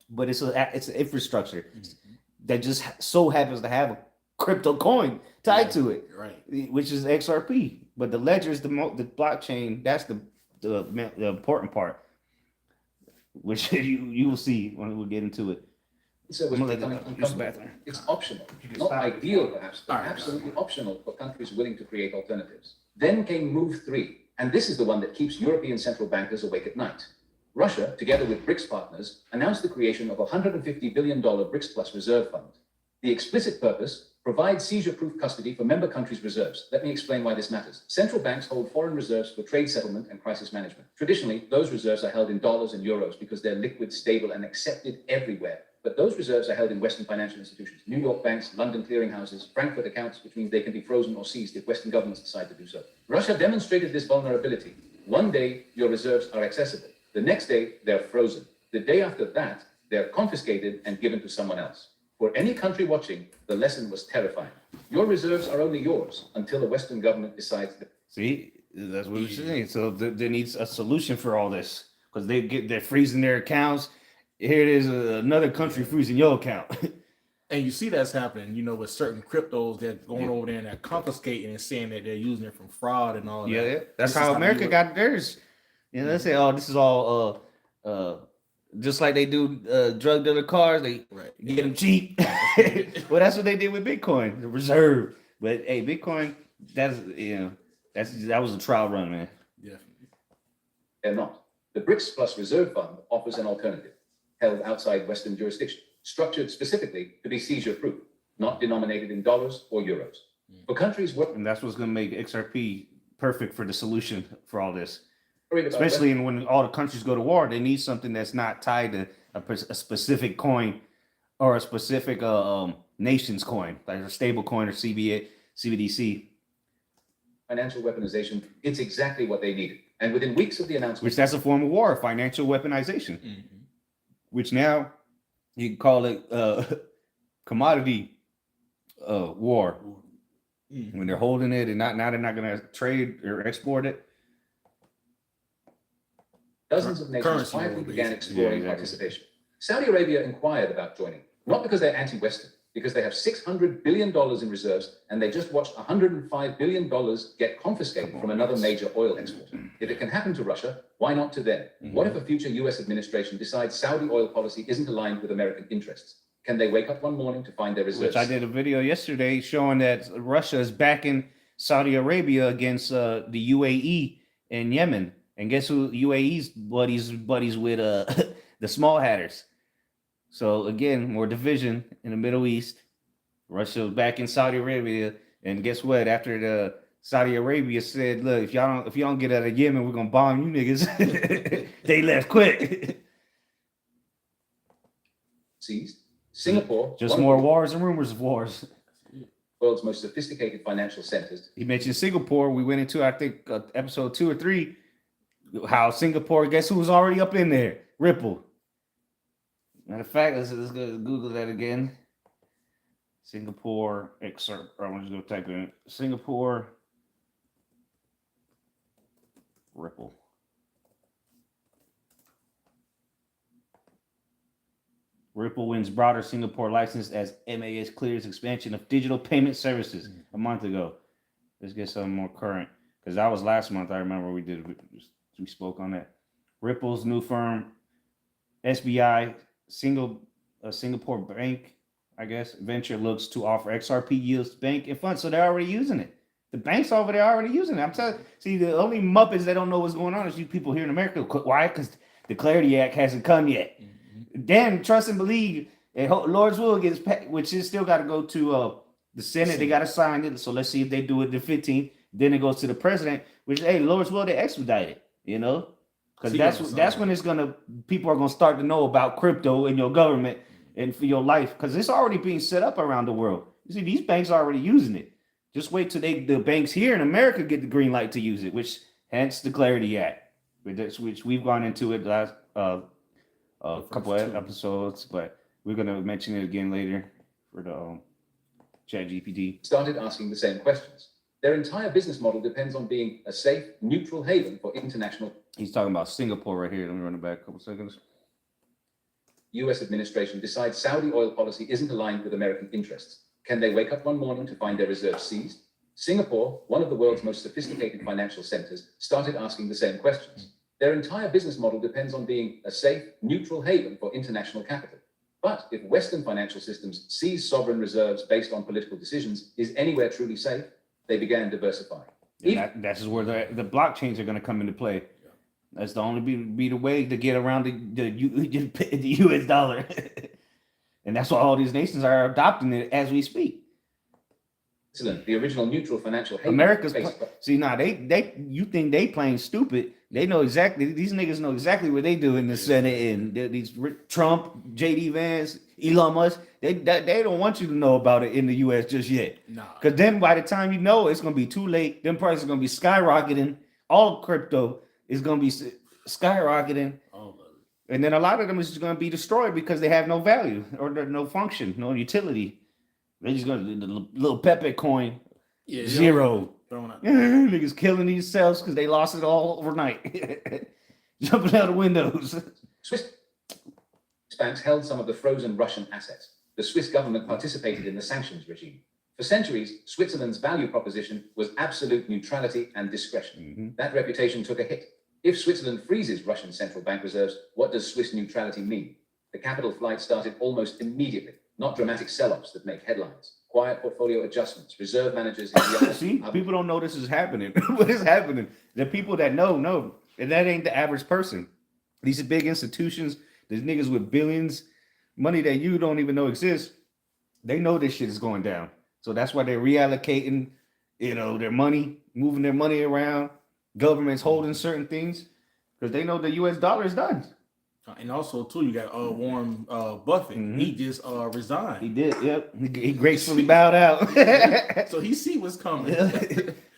But it's an infrastructure that just so happens to have a crypto coin tied to it, right? Which is XRP. But the ledger is the blockchain. That's the important part, which you will see when we get into it. So it's optional, not ideal perhaps, but absolutely optional for countries willing to create alternatives. Then came move 3, and this is the one that keeps European central bankers awake at night. Russia, together with BRICS partners, announced the creation of a $150 billion BRICS Plus reserve fund. The explicit purpose: provide seizure-proof custody for member countries' reserves. Let me explain why this matters. Central banks hold foreign reserves for trade settlement and crisis management. Traditionally, those reserves are held in dollars and euros because they're liquid, stable, and accepted everywhere. But those reserves are held in Western financial institutions, New York banks, London clearinghouses, Frankfurt accounts, which means they can be frozen or seized if Western governments decide to do so. Russia demonstrated this vulnerability. One day, your reserves are accessible. The next day, they're frozen. The day after that, they're confiscated and given to someone else. For any country watching, the lesson was terrifying. Your reserves are only yours until a Western government decides to... See, that's what we're saying. So there needs a solution for all this, because they're freezing their accounts. Here it is, another country freezing your account. And you see that's happening, with certain cryptos that going over there and they're confiscating and saying that they're using it from fraud and all that. Yeah, that's how America got theirs. They say, oh, this is all just like they do drug dealer cars. They get them cheap. Well, that's what they did with Bitcoin, the reserve. But hey, Bitcoin, that was a trial run, man. Definitely. They're not. The BRICS Plus Reserve Fund offers an alternative, held outside Western jurisdiction, structured specifically to be seizure-proof, not denominated in dollars or euros. For countries and that's what's going to make XRP perfect for the solution for all this. Especially when all the countries go to war, they need something that's not tied to a specific coin or a specific nation's coin, like a stable coin or CBDC. Financial weaponization, it's exactly what they needed. And within weeks of the announcement... Which that's a form of war, financial weaponization. Which now you can call it commodity war. When they're holding it and now they're not going to trade or export it. Dozens of nations quietly began exploring participation. Saudi Arabia inquired about joining, not because they're anti-Western, because they have $600 billion in reserves, and they just watched $105 billion get confiscated from another major oil exporter. If it can happen to Russia, why not to them? What if a future US administration decides Saudi oil policy isn't aligned with American interests? Can they wake up one morning to find their reserves? Which I did a video yesterday showing that Russia is backing Saudi Arabia against the UAE and Yemen. And guess who UAE's buddies with the small hatters. So again, more division in the Middle East. Russia back in Saudi Arabia, and guess what? After the Saudi Arabia said, "Look, if y'all don't get out of Yemen, we're gonna bomb you niggas." They left quick. Seized. Singapore. Just more wars and rumors of wars. World's most sophisticated financial centers. He mentioned Singapore. We went into, I think, episode 2 or 3. How Singapore, guess who was already up in there? Ripple. Matter of fact, let's go Google that again. Singapore excerpt. I'm just gonna type in Singapore Ripple. Ripple wins broader Singapore license as MAS clears expansion of digital payment services a month ago. Let's get something more current, because that was last month. I remember we spoke on that. Ripple's new firm, SBI, Singapore bank, I guess, venture looks to offer XRP yields to bank and funds. So they're already using it. The banks over there are already using it. I'm telling you, see, the only Muppets that don't know what's going on is you people here in America. Why? Because the Clarity Act hasn't come yet. Then trust and believe, and Lord's will gets passed, which is still got to go to the Senate. They got to sign it. So let's see if they do it the 15th. Then it goes to the president, which, hey, Lord's will, they expedite it, because that's when people are gonna start to know about crypto in your government and for your life, because it's already being set up around the world. You see, these banks are already using it. Just wait till the banks here in America get the green light to use it, which hence the Clarity Act. which we've gone into it last couple of two. episodes, but we're gonna mention it again later for the Chat GPT. Started asking the same questions. Their entire business model depends on being a safe, neutral haven for international. He's talking about Singapore right here. Let me run it back a couple seconds. US administration decides Saudi oil policy isn't aligned with American interests. Can they wake up one morning to find their reserves seized? Singapore, one of the world's most sophisticated financial centers, started asking the same questions. Their entire business model depends on being a safe, neutral haven for international capital. But if Western financial systems seize sovereign reserves based on political decisions, is anywhere truly safe? They began diversifying. That's where the blockchains are going to come into play. That's the only be the way to get around the US dollar. And that's why all these nations are adopting it as we speak. Excellent. The original neutral financial haven. America's see now they you think they playing stupid. They know exactly, these niggas know exactly what they do in the Senate, and these Trump, JD Vance, Elon Musk, they don't want you to know about it in the US just yet. Nah. Because then by the time you know, it's gonna be too late. Them prices are gonna be skyrocketing. All crypto is gonna be skyrocketing. And then a lot of them is just gonna be destroyed because they have no value or no function, no utility. They're just gonna the little Pepe coin, zero. Niggas killing themselves because they lost it all overnight. Jumping out of windows. Swiss banks held some of the frozen Russian assets. The Swiss government participated in the sanctions regime. For centuries, Switzerland's value proposition was absolute neutrality and discretion. That reputation took a hit. If Switzerland freezes Russian central bank reserves, what does Swiss neutrality mean? The capital flight started almost immediately, not dramatic sell-offs that make headlines. Quiet portfolio adjustments, reserve managers. See, people don't know this is happening. What is happening? The people that know, and that ain't the average person. These are big institutions. There's niggas with billions, money that you don't even know exists. They know this shit is going down. So that's why they're reallocating, their money, moving their money around. Governments holding certain things because they know the US dollar is done. And also, too, you got Warren Buffett. He just resigned. He did, yep. He gracefully bowed out. So he see what's coming.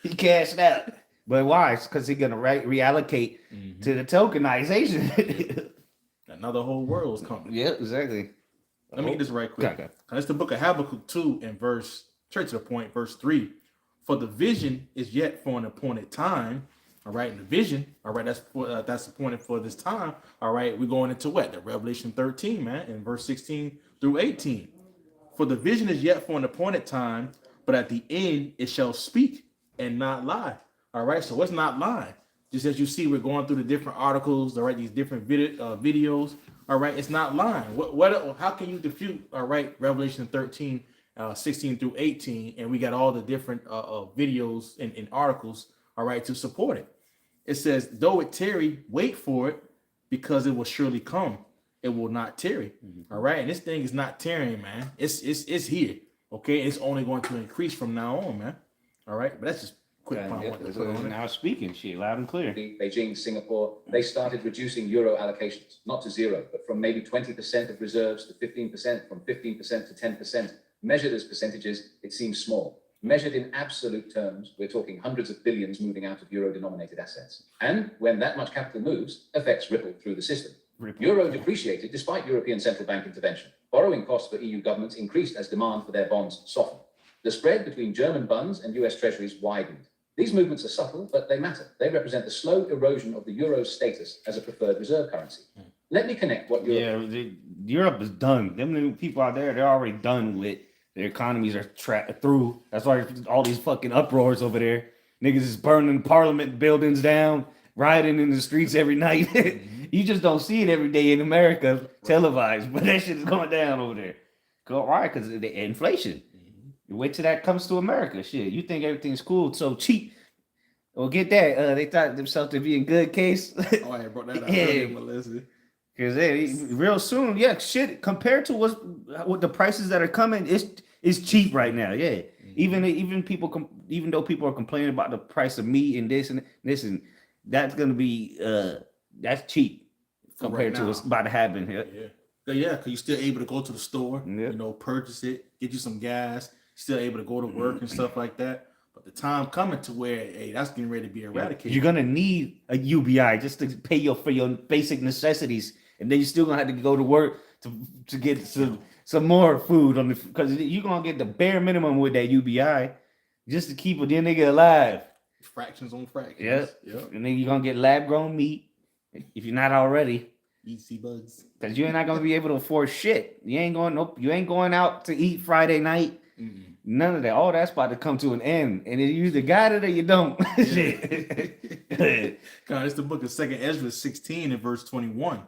He cashed out. But why? It's because he's going to reallocate to the tokenization. Another whole world is coming. Yeah, exactly. Let me get this right quick. Okay. It's the book of Habakkuk 2 and straight to the point, verse 3. For the vision is yet for an appointed time. All right, and the vision, all right, that's appointed for this time. All right, we're going into what? The Revelation 13, man, in verse 16 through 18. For the vision is yet for an appointed time, but at the end it shall speak and not lie. All right, so what's not lying? Just as you see, we're going through the different articles, all right, these different videos. All right, it's not lying. How can you defute, all right, Revelation 13, 16 through 18, and we got all the different videos and articles, all right, to support it. It says, though it tarry, wait for it, because it will surely come. It will not tarry. All right. And this thing is not tarrying, man. It's here. Okay. It's only going to increase from now on, man. All right. But that's just quick. Now speaking shit loud and clear. Beijing, Singapore, they started reducing euro allocations, not to zero, but from maybe 20% of reserves to 15%, from 15% to 10%. Measured as percentages, it seems small. Measured in absolute terms, we're talking hundreds of billions moving out of euro-denominated assets. And when that much capital moves, effects ripple through the system. Euro depreciated despite European Central Bank intervention. Borrowing costs for EU governments increased as demand for their bonds softened. The spread between German bonds and US treasuries widened. These movements are subtle, but they matter. They represent the slow erosion of the euro's status as a preferred reserve currency. Let me connect what Europe... Yeah, Europe is done. Them people out there, they're already done with. Their economies are through. That's why all these fucking uproars over there. Niggas is burning parliament buildings down, rioting in the streets every night. You just don't see it every day in America televised, but that shit is going down over there. Why? Because of the inflation. You wait till that comes to America. Shit, you think everything's cool, so cheap. Well, get that. They thought themselves to be in good case. Oh, I brought that up. Yeah. Because real soon, shit, compared to what the prices that are coming, it's cheap right now. Yeah. Even though people are complaining about the price of meat and this and that's gonna be that's cheap compared to what's about to happen. Yeah, because you're still able to go to the store, purchase it, get you some gas, still able to go to work and stuff like that. But the time coming to where, hey, that's getting ready to be eradicated. You're gonna need a UBI just to pay for your basic necessities, and then you're still gonna have to go to work to get some more food on the, because you're gonna get the bare minimum with that UBI just to keep a dear nigga alive. Fractions on fractions. Yep. And then you're gonna get lab grown meat if you're not already. EC bugs. Because you're not gonna be able to afford shit. You ain't going out to eat Friday night. Mm-hmm. None of that. All that's about to come to an end, and you either got it or you don't. God, it's the book of 2nd Ezra 16 and verse 21.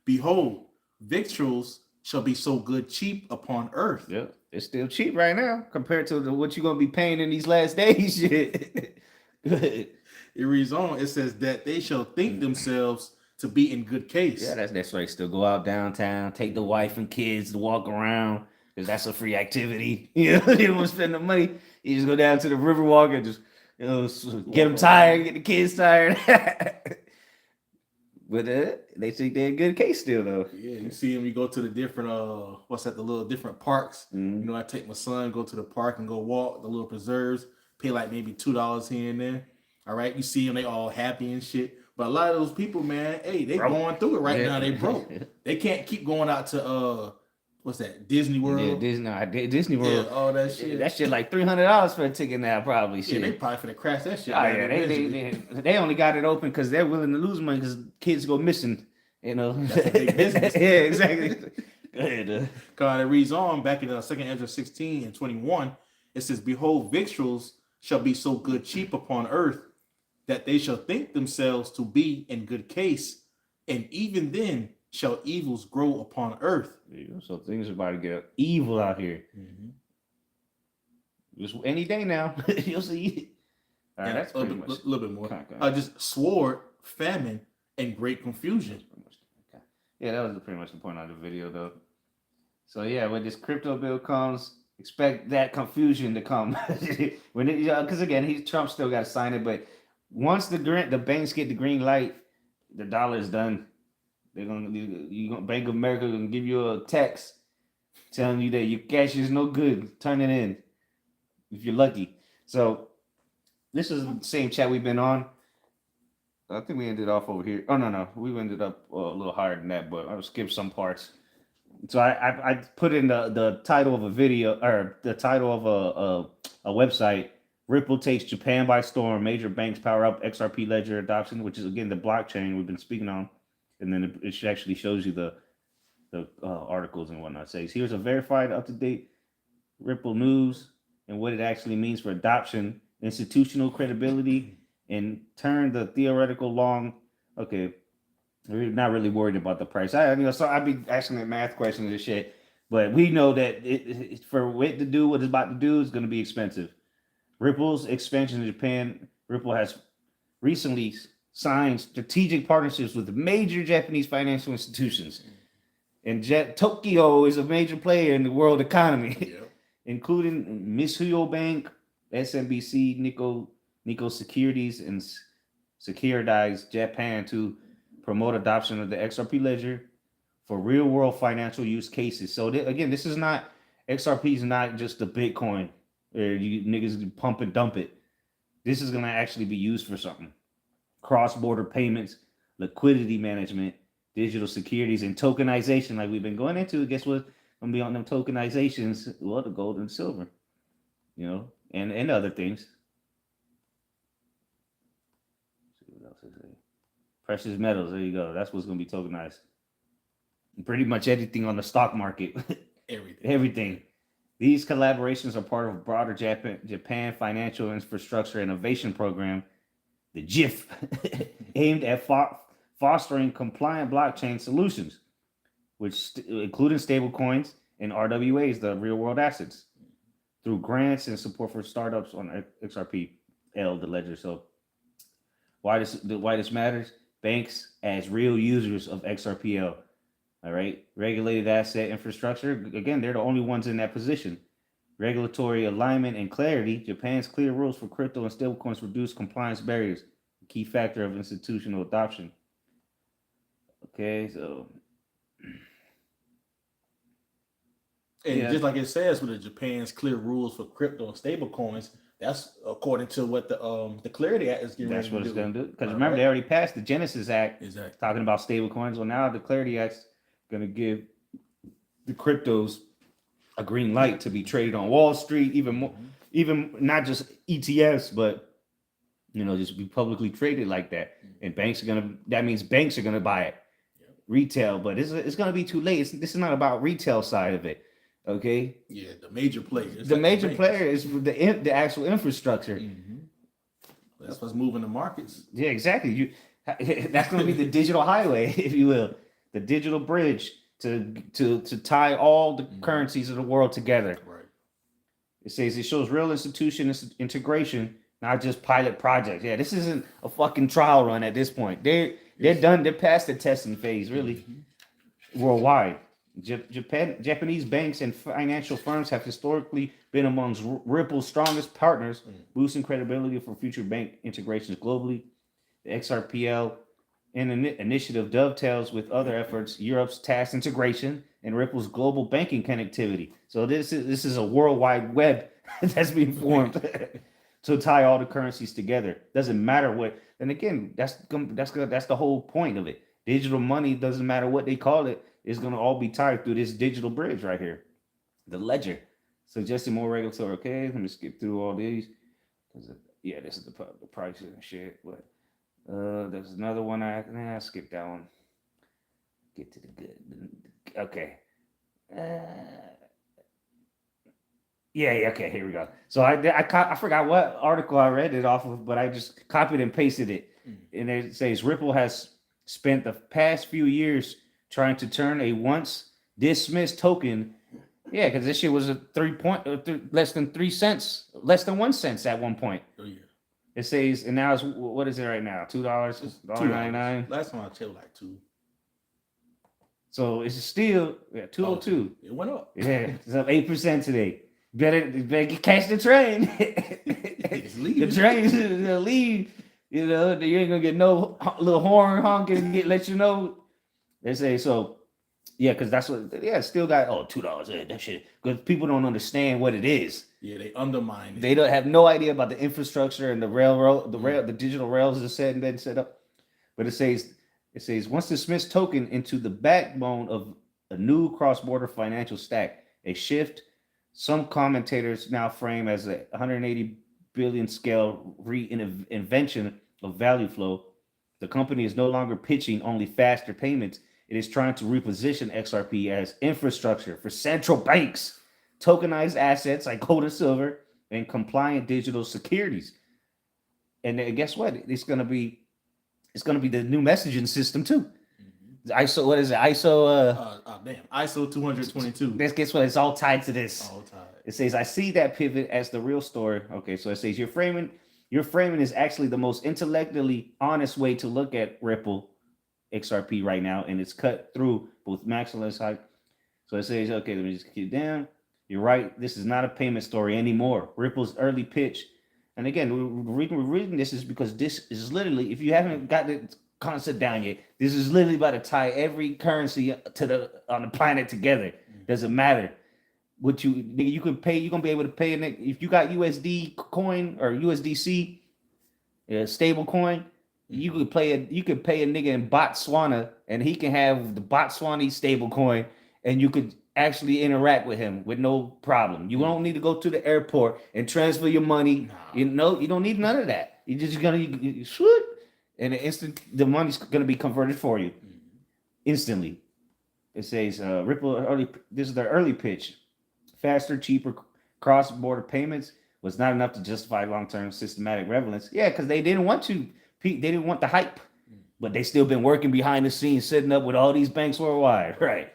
Behold, victuals shall be so good cheap upon earth. Yep, it's still cheap right now compared to what you're gonna be paying in these last days. Shit. It reads on. It says that they shall think themselves to be in good case. Yeah, that's right. Still go out downtown, take the wife and kids to walk around, because that's a free activity. You know, you don't want to spend the money. You just go down to the river walk and just, you know, get them tired, get the kids tired. But they think they're in good case still, though. Yeah, you see them. You go to the different the little different parks. Mm-hmm. You know, I take my son, go to the park and go walk the little preserves. Pay like maybe $2 here and there. All right, you see them, they all happy and shit. But a lot of those people, man, hey, they going through it right now. They broke. They can't keep going out to what's that? Disney World. Yeah, Disney World. Yeah, all that shit. That shit like $300 for a ticket now, probably. Shit. Yeah, they probably finna crash that shit. Oh yeah, they only got it open because they're willing to lose money because kids go missing. You know. That's a big business. Yeah, exactly. Go ahead. Because it reads on back in 2nd Ezra 16 and 21. It says, "Behold, victuals shall be so good cheap upon earth, that they shall think themselves to be in good case, and even then shall evils grow upon earth." There you go. So things are about to get evil out here. Mm-hmm. Just any day now, you'll see. All right, that's a little bit more. Just sword, famine, and great confusion. Okay. Yeah, that was pretty much the point of the video, though. So yeah, when this crypto bill comes, expect that confusion to come. When because again, Trump still got to sign it, but once the banks get the green light, the dollar is done. Bank of America gonna give you a text telling you that your cash is no good. Turn it in if you're lucky. So this is the same chat we've been on. I think we ended off over here. Oh no, we ended up a little higher than that, but I'll skip some parts. So I put in the title of a video, or the title of a website. Ripple takes Japan by storm. Major banks power up XRP ledger adoption, which is again the blockchain we've been speaking on. And then it actually shows you the articles and whatnot. It says here's a verified, up-to-date Ripple news and what it actually means for adoption, institutional credibility, and turn the theoretical long. Okay, we're not really worried about the price. So I'd be asking the math questions and shit, but we know that for it to do what it's about to do is going to be expensive. Ripple's expansion in Japan. Ripple has recently signed strategic partnerships with major Japanese financial institutions. And Tokyo is a major player in the world economy, including Mitsuyo Bank, SMBC, Nikko Securities, and Securitize Japan to promote adoption of the XRP ledger for real-world financial use cases. So again, this is not, XRP is not just the Bitcoin where you niggas pump and dump it. This is going to actually be used for something. Cross-border payments, liquidity management, digital securities, and tokenization, like we've been going into. Guess what? I'm gonna be on them tokenizations, well, the gold and silver, you know, and other things. Let's see what else is there. Precious metals. There you go. That's what's gonna be tokenized. Pretty much anything on the stock market. Everything. These collaborations are part of a broader Japan Financial Infrastructure Innovation Program, the JIF, aimed at fostering compliant blockchain solutions, which including stablecoins and RWAs, the real-world assets, through grants and support for startups on XRP-L, the ledger. So why this matters? Banks as real users of XRP-L. All right, regulated asset infrastructure. Again, they're the only ones in that position. Regulatory alignment and clarity. Japan's clear rules for crypto and stablecoins reduce compliance barriers. A key factor of institutional adoption. Okay, so. And just like it says with the Japan's clear rules for crypto and stablecoins, That's according to what the Clarity Act is getting That's ready what to it's do. going to do. Because remember, they already passed the Genesis Act talking about stable coins. Well, now the Clarity Act's going to give the cryptos a green light to be traded on Wall Street, even more, even not just ETFs, but just be publicly traded like that. And that means banks are gonna buy it, retail. But it's gonna be too late. This is not about retail side of it, okay? Yeah, the major players. The major player is the actual infrastructure. That's what's moving the markets. Yeah, exactly. That's gonna be the digital highway, if you will, the digital bridge to tie all the currencies of the world together. Right. It says it shows real institution integration, not just pilot projects. Yeah, this isn't a fucking trial run at this point. They're done. They're past the testing phase, really, worldwide. Japanese banks and financial firms have historically been amongst Ripple's strongest partners, boosting credibility for future bank integrations globally. The XRPL initiative dovetails with other efforts, Europe's tax integration and Ripple's global banking connectivity. So this is a worldwide web that's being formed to tie all the currencies together. Doesn't matter what. And again, that's the whole point of it. Digital money, doesn't matter what they call it, is going to all be tied through this digital bridge right here, the ledger. Suggesting more regulatory. Okay, let me skip through all these. Yeah, this is the prices and shit. But there's another one. I skipped that one. Get to the good. Okay. Yeah, okay, here we go. So I forgot what article I read it off of, but I just copied and pasted it. And it says Ripple has spent the past few years trying to turn a once dismissed token. Yeah, because this shit was less than 3 cents, less than 1 cent at one point. Oh yeah. It says, and now what is it right now? $2.99. Last time I checked, like $2. So it's still $2.02. It went up. Yeah, it's up 8% today. Better catch the train. The train's gonna leave. You ain't gonna get no little horn honking and let you know. They say so. Yeah, because that's what. Yeah, still got $2. That shit. Because people don't understand what it is. Yeah, they undermine it. They don't have no idea about the infrastructure and the railroad, the digital rails is set up. But it says once the Smith's token into the backbone of a new cross-border financial stack, a shift some commentators now frame as a 180 billion scale reinvention of value flow. The company is no longer pitching only faster payments. It is trying to reposition XRP as infrastructure for central banks, tokenized assets like gold and silver, and compliant digital securities. And guess what? It's gonna be the new messaging system too. ISO, what is it? ISO 222. Guess what? It's all tied to this. All tied. It says, I see that pivot as the real story. Okay, so it says your framing is actually the most intellectually honest way to look at Ripple XRP right now, and it's cut through both maximalist hype. So it says, okay, let me just keep down. You're right. This is not a payment story anymore. Ripple's early pitch. And again, we're reading this is because this is literally, if you haven't got the concept down yet, this is literally about to tie every currency on the planet together. Doesn't matter what you can pay. You're gonna be able to pay if you got USD coin or USDC, stable coin. You could pay a nigga in Botswana, and he can have the Botswana stable coin, and you could actually interact with him with no problem. You don't need to go to the airport and transfer your money. No. You don't need none of that. You're just gonna shoot, and the money's gonna be converted for you instantly. It says Ripple early. This is their early pitch. Faster, cheaper cross-border payments was not enough to justify long-term systematic relevance. Yeah, because they didn't want to. They didn't want the hype, but they still been working behind the scenes, setting up with all these banks worldwide, right?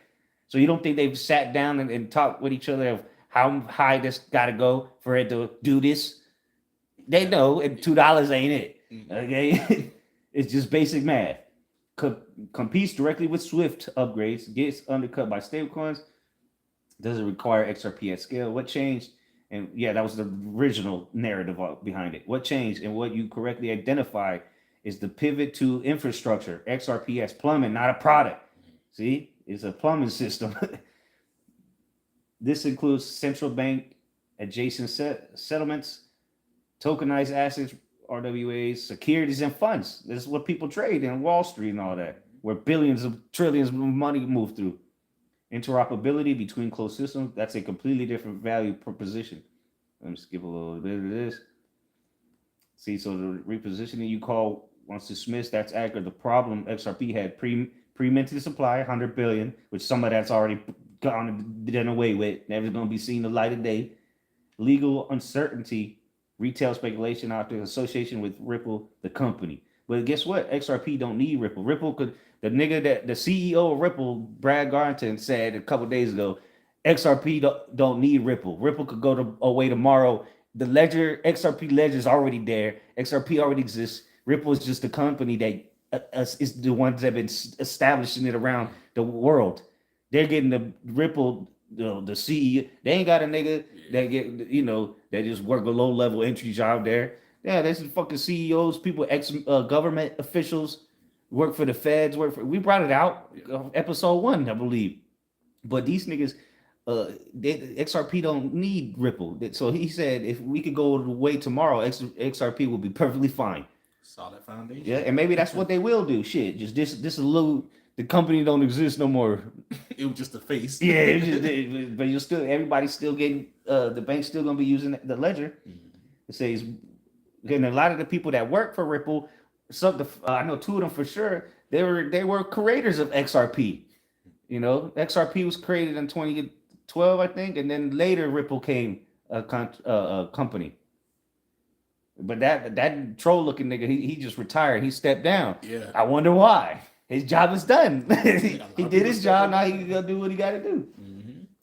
So you don't think they've sat down and talked with each other of how high this got to go for it to do this? They know, and $2 ain't it. Okay, it's just basic math. Competes directly with Swift upgrades, gets undercut by stablecoins, doesn't require XRP at scale. What changed? And yeah, that was the original narrative behind it. What changed and what you correctly identified is the pivot to infrastructure. XRP as plumbing, not a product. See? It's a plumbing system. This includes central bank adjacent settlements, tokenized assets, RWAs, securities and funds. This is what people trade in Wall Street and all that, where billions of trillions of money move through. Interoperability between closed systems, that's a completely different value proposition. Let me skip a little bit of this. See, so the repositioning you call once dismissed, that's accurate. The problem XRP had pre-minted supply, 100 billion, which some of that's already gone and done away with, never going to be seen the light of day. Legal uncertainty, retail speculation after association with Ripple, the company. But guess what? XRP don't need Ripple. Ripple could, the CEO of Ripple, Brad Garrington, said a couple days ago, XRP don't need Ripple. Ripple could go away tomorrow. The ledger, XRP ledger is already there. XRP already exists. Ripple is just a company that is the ones that have been establishing it around the world. They're getting the Ripple, the CEO. They ain't got a nigga that get, that just work a low level entry job there. Yeah, there's fucking CEOs, people, government officials, work for the feds. We brought it out, episode 1, I believe. But these niggas, XRP don't need Ripple. So he said if we could go away tomorrow, XRP will be perfectly fine. Solid foundation. Yeah, and maybe that's what they will do. Shit, just this a little. The company don't exist no more. It was just a face. Yeah, but you're still, everybody's still getting. The bank's still gonna be using the ledger. It says, and a lot of the people that work for Ripple, I know 2 of them for sure. They were creators of XRP. XRP was created in 2012, I think, and then later Ripple came a company. But that troll looking nigga, he just retired. He stepped down. Yeah. I wonder why. His job is done. he did his job. Now he gonna do what he got to do.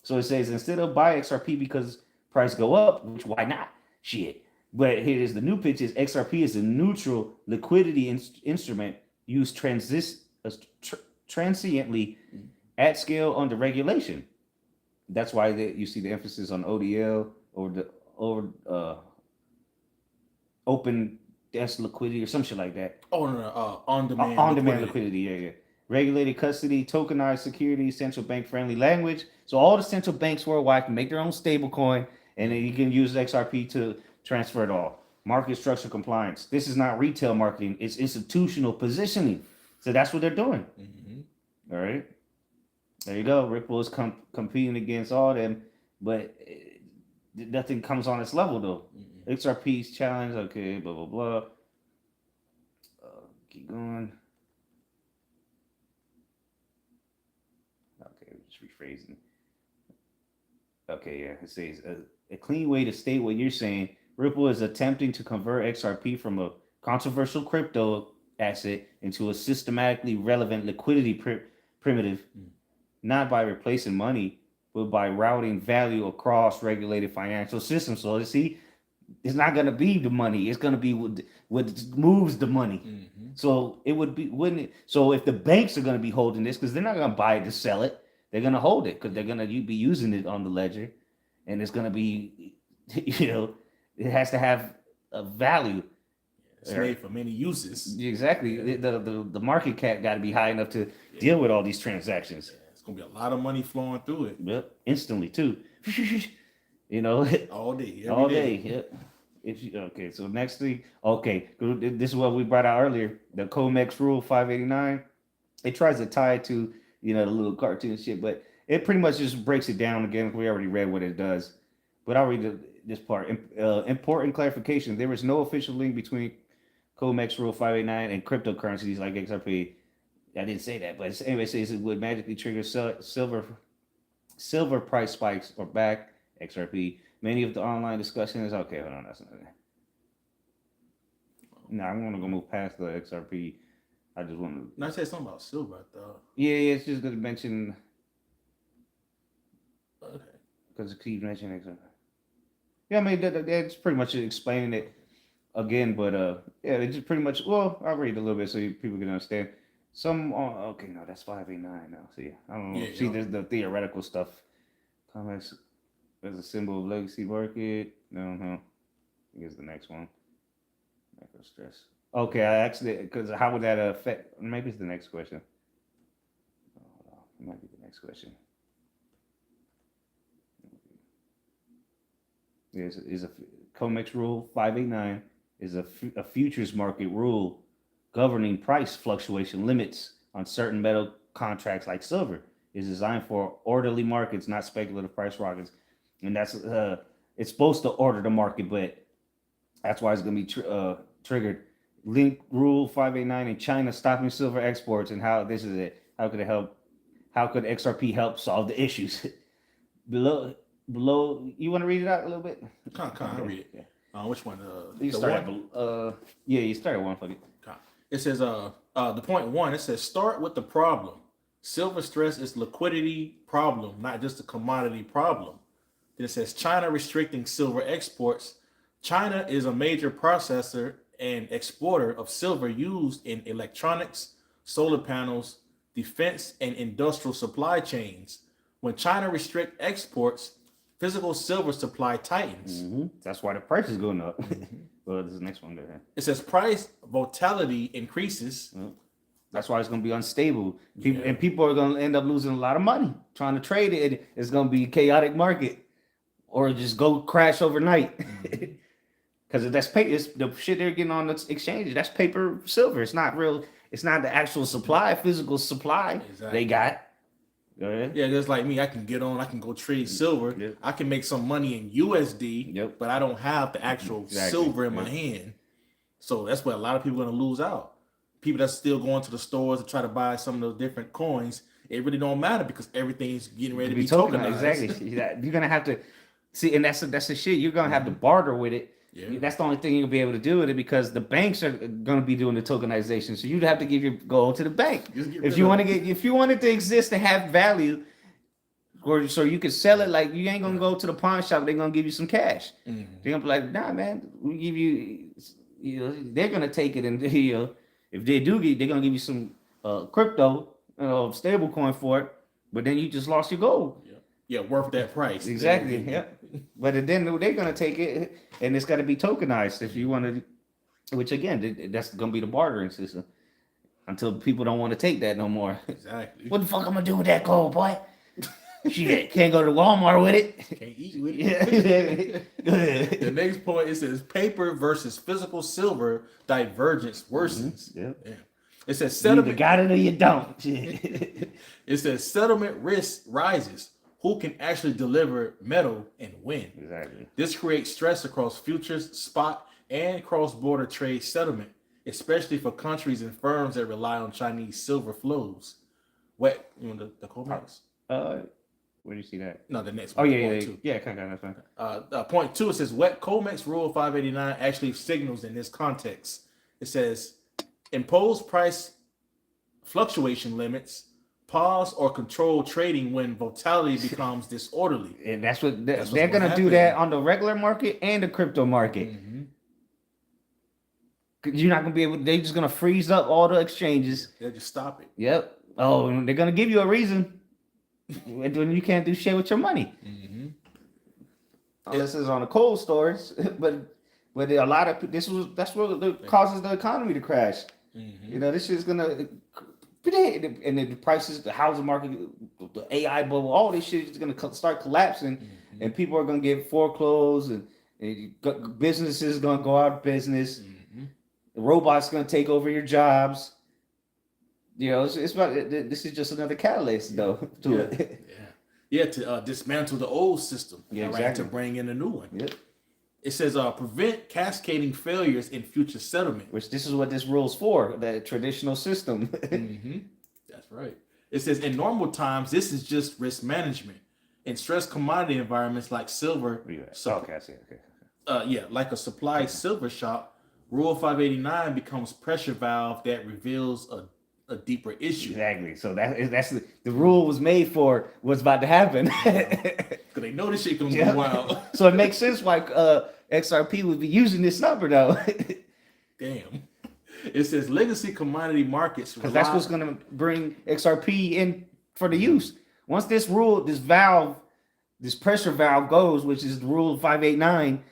So it says instead of buy XRP because price go up, which why not? Shit. But here is the new pitch: is XRP is a neutral liquidity instrument used transiently at scale under regulation. That's why you see the emphasis on ODL or open desk liquidity or some shit like that. Oh no, on-demand liquidity. Yeah. Regulated custody, tokenized security, central bank friendly language. So all the central banks worldwide can make their own stable coin, and then you can use XRP to transfer it all. Market structure compliance. This is not retail marketing; it's institutional positioning. So that's what they're doing. All right. There you go. Ripple is competing against all them, but nothing comes on its level though. XRP's challenge. Okay, blah blah blah. Keep going. Okay, just rephrasing. Okay, yeah. It says a clean way to state what you're saying. Ripple is attempting to convert XRP from a controversial crypto asset into a systematically relevant liquidity primitive, not by replacing money, but by routing value across regulated financial systems. So you see, it's not going to be the money. It's going to be what moves the money. So it wouldn't it? So if the banks are going to be holding this, because they're not going to buy it to sell it, they're going to hold it because they're going to be using it on the ledger, and it's going to be, it has to have a value. It's made for many uses. Exactly. The market cap got to be high enough to deal with all these transactions. It's gonna be a lot of money flowing through it. Yep, instantly too. All day. All day. Yep. Okay, so next thing. Okay, this is what we brought out earlier. The COMEX rule 589. It tries to tie it to the little cartoon shit, but it pretty much just breaks it down again. We already read what it does, but I'll read this part. Important clarification: there is no official link between COMEX rule 589 and cryptocurrencies like XRP. I didn't say that, but anyway, it says it would magically trigger silver price spikes or back XRP. Many of the online discussions. Okay, hold on, that's not it. No, I'm gonna go move past the XRP. I just want to. No, I said something about silver, I thought. Yeah, it's just gonna mention. Okay. Because it keeps mentioning XRP. Yeah, I mean that's pretty much explaining it again, but yeah, it's just pretty much. Well, I'll read a little bit so people can understand. Okay, no, that's 589 now. See, I don't know. See, there's the theoretical stuff. Comments. There's a symbol of legacy market. No. I think it's the next one. Micro stress. Okay, I actually, because how would that affect? Maybe it's the next question. Hold on. It might be the next question. COMEX Rule 589 is a futures market rule governing price fluctuation limits on certain metal contracts like silver. It's designed for orderly markets, not speculative price rockets. And that's it's supposed to order the market, but that's why it's going to be triggered. Link Rule 589 in China stopping silver exports, and how this is it. How could it help? How could XRP help solve the issues? below, you want to read it out a little bit? I'll read it. Yeah. Which one? You started. You started one for me. It says the point 1. It says start with the problem. Silver stress is liquidity problem, not just a commodity problem. Then it says China restricting silver exports. China is a major processor and exporter of silver used in electronics, solar panels, defense, and industrial supply chains. When China restricts exports, physical silver supply tightens. That's why the price is going up. Well, this is the next one there. It says price volatility increases. That's why it's going to be unstable. People are going to end up losing a lot of money trying to trade it. It's going to be a chaotic market, or just go crash overnight. Because that's the shit they're getting on the exchange. That's paper silver. It's not real. It's not the actual supply, physical supply they got. Yeah, just like me, I can go trade silver. Yep. I can make some money in USD, but I don't have the actual silver in my hand. So that's what a lot of people are going to lose out. People that's still going to the stores to try to buy some of those different coins, it really don't matter because everything's getting ready to be tokenized. Exactly. You're going to have to see, and that's the shit. You're going to have to barter with it. Yeah. That's the only thing you'll be able to do with it, because the banks are going to be doing the tokenization. So you'd have to give your gold to the bank if you want it to exist and have value, or so you can sell it. Like, you ain't gonna go to the pawn shop. They're gonna give you some cash. They're gonna be like, nah, man, we give you. They're gonna take it, and if they do, they're gonna give you some crypto, stable coin for it. But then you just lost your gold. Yeah, worth that price. Exactly. Yeah. But then they're gonna take it, and it's got to be tokenized if you want to. Which again, that's gonna be the bartering system until people don't want to take that no more. Exactly. What the fuck I'm gonna do with that gold, boy? Shit, can't go to Walmart with it. Can't eat with it. The next point, it says paper versus physical silver divergence worsens. Yeah. It says settlement. You either got it or you don't. It says settlement risk rises. Who can actually deliver metal and when? Exactly. This creates stress across futures, spot, and cross-border trade settlement, especially for countries and firms that rely on Chinese silver flows. You want the COMEX? Where do you see that? No, the next one. Oh, yeah, that's fine. Point 2, it says wet COMEX Rule 589 actually signals in this context. It says impose price fluctuation limits, pause or control trading when volatility becomes disorderly. And that's what they're going to do that on the regular market and the crypto market. You're not going to be able, they're just going to freeze up all the exchanges. They'll just stop it. Yep. Oh, they're going to give you a reason when you can't do shit with your money. This is on the cold stores, but a lot of that's what causes the economy to crash. This shit's going to. And the prices, the housing market, the AI bubble, all this shit is going to start collapsing, and people are going to get foreclosed, and businesses are going to go out of business. The robots going to take over your jobs. It's about, this is just another catalyst, though, to it. To dismantle the old system, to bring in a new one. Yep. It says prevent cascading failures in future settlement. Which this is what this rule's for, the traditional system. That's right. It says in normal times, this is just risk management. In stressed commodity environments like silver, like a supply silver shop, Rule 589 becomes pressure valve that reveals a deeper issue. Exactly. So that's the rule was made for what's about to happen. Because they know this shit gonna go wild. So it makes sense why XRP would be using this number though. Damn. It says legacy commodity markets. Because that's what's gonna bring XRP in for the use. Once this pressure valve goes, which is the rule 589,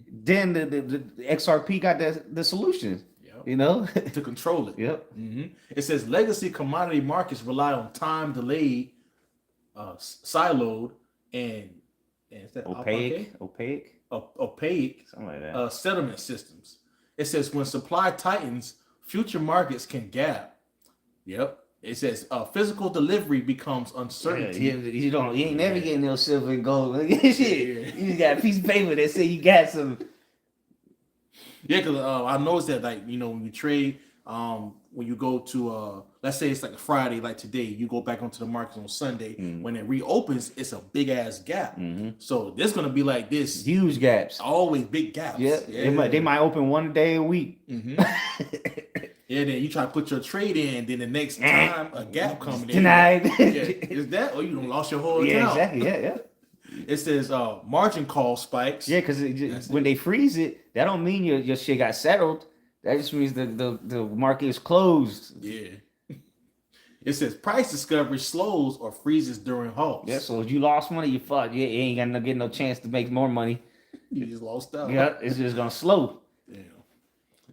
then the XRP got the solution. To control it. It says legacy commodity markets rely on time delayed, siloed, and is that opaque? opaque something like that. settlement systems. It says when supply tightens, future markets can gap. Yep. It says physical delivery becomes uncertainty. You ain't never getting no silver and gold. Shit. Yeah. You just got a piece of paper that say you got some. Yeah, because I noticed that, like, when you trade, when you go to, let's say it's like a Friday, like today, you go back onto the market on Sunday. When it reopens, it's a big ass gap. So there's gonna be like this huge gaps, always big gaps. Yeah. They might open one day a week. Yeah, then you try to put your trade in, then the next time a gap comes in. Denied. Is that, or you done lost your whole account? Exactly. Yeah. It says margin call spikes. Yeah, because when they freeze it, that don't mean your shit got settled. That just means the market is closed. Yeah. It says price discovery slows or freezes during halts. Yeah, so if you lost money, you fucked. You ain't gonna get no chance to make more money. You just lost out. Yeah, it's just gonna slow. Yeah.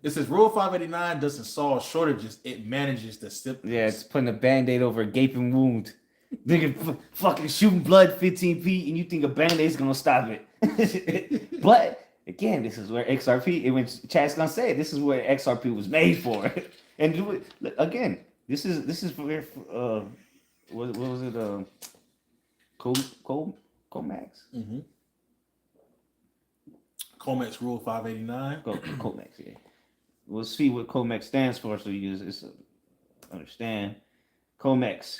It says Rule 589 doesn't solve shortages; it manages the symptoms. Yeah, it's putting a Band-Aid over a gaping wound. Nigga fucking shooting blood 15 feet, and you think a Band-Aid's gonna stop it. But again, this is where XRP, and when Chad's gonna say it, this is where XRP was made for. And do it again. This is where what was it? Comax. Comex Rule 589. Comex, yeah. We'll see what Comex stands for, so you just understand. Comex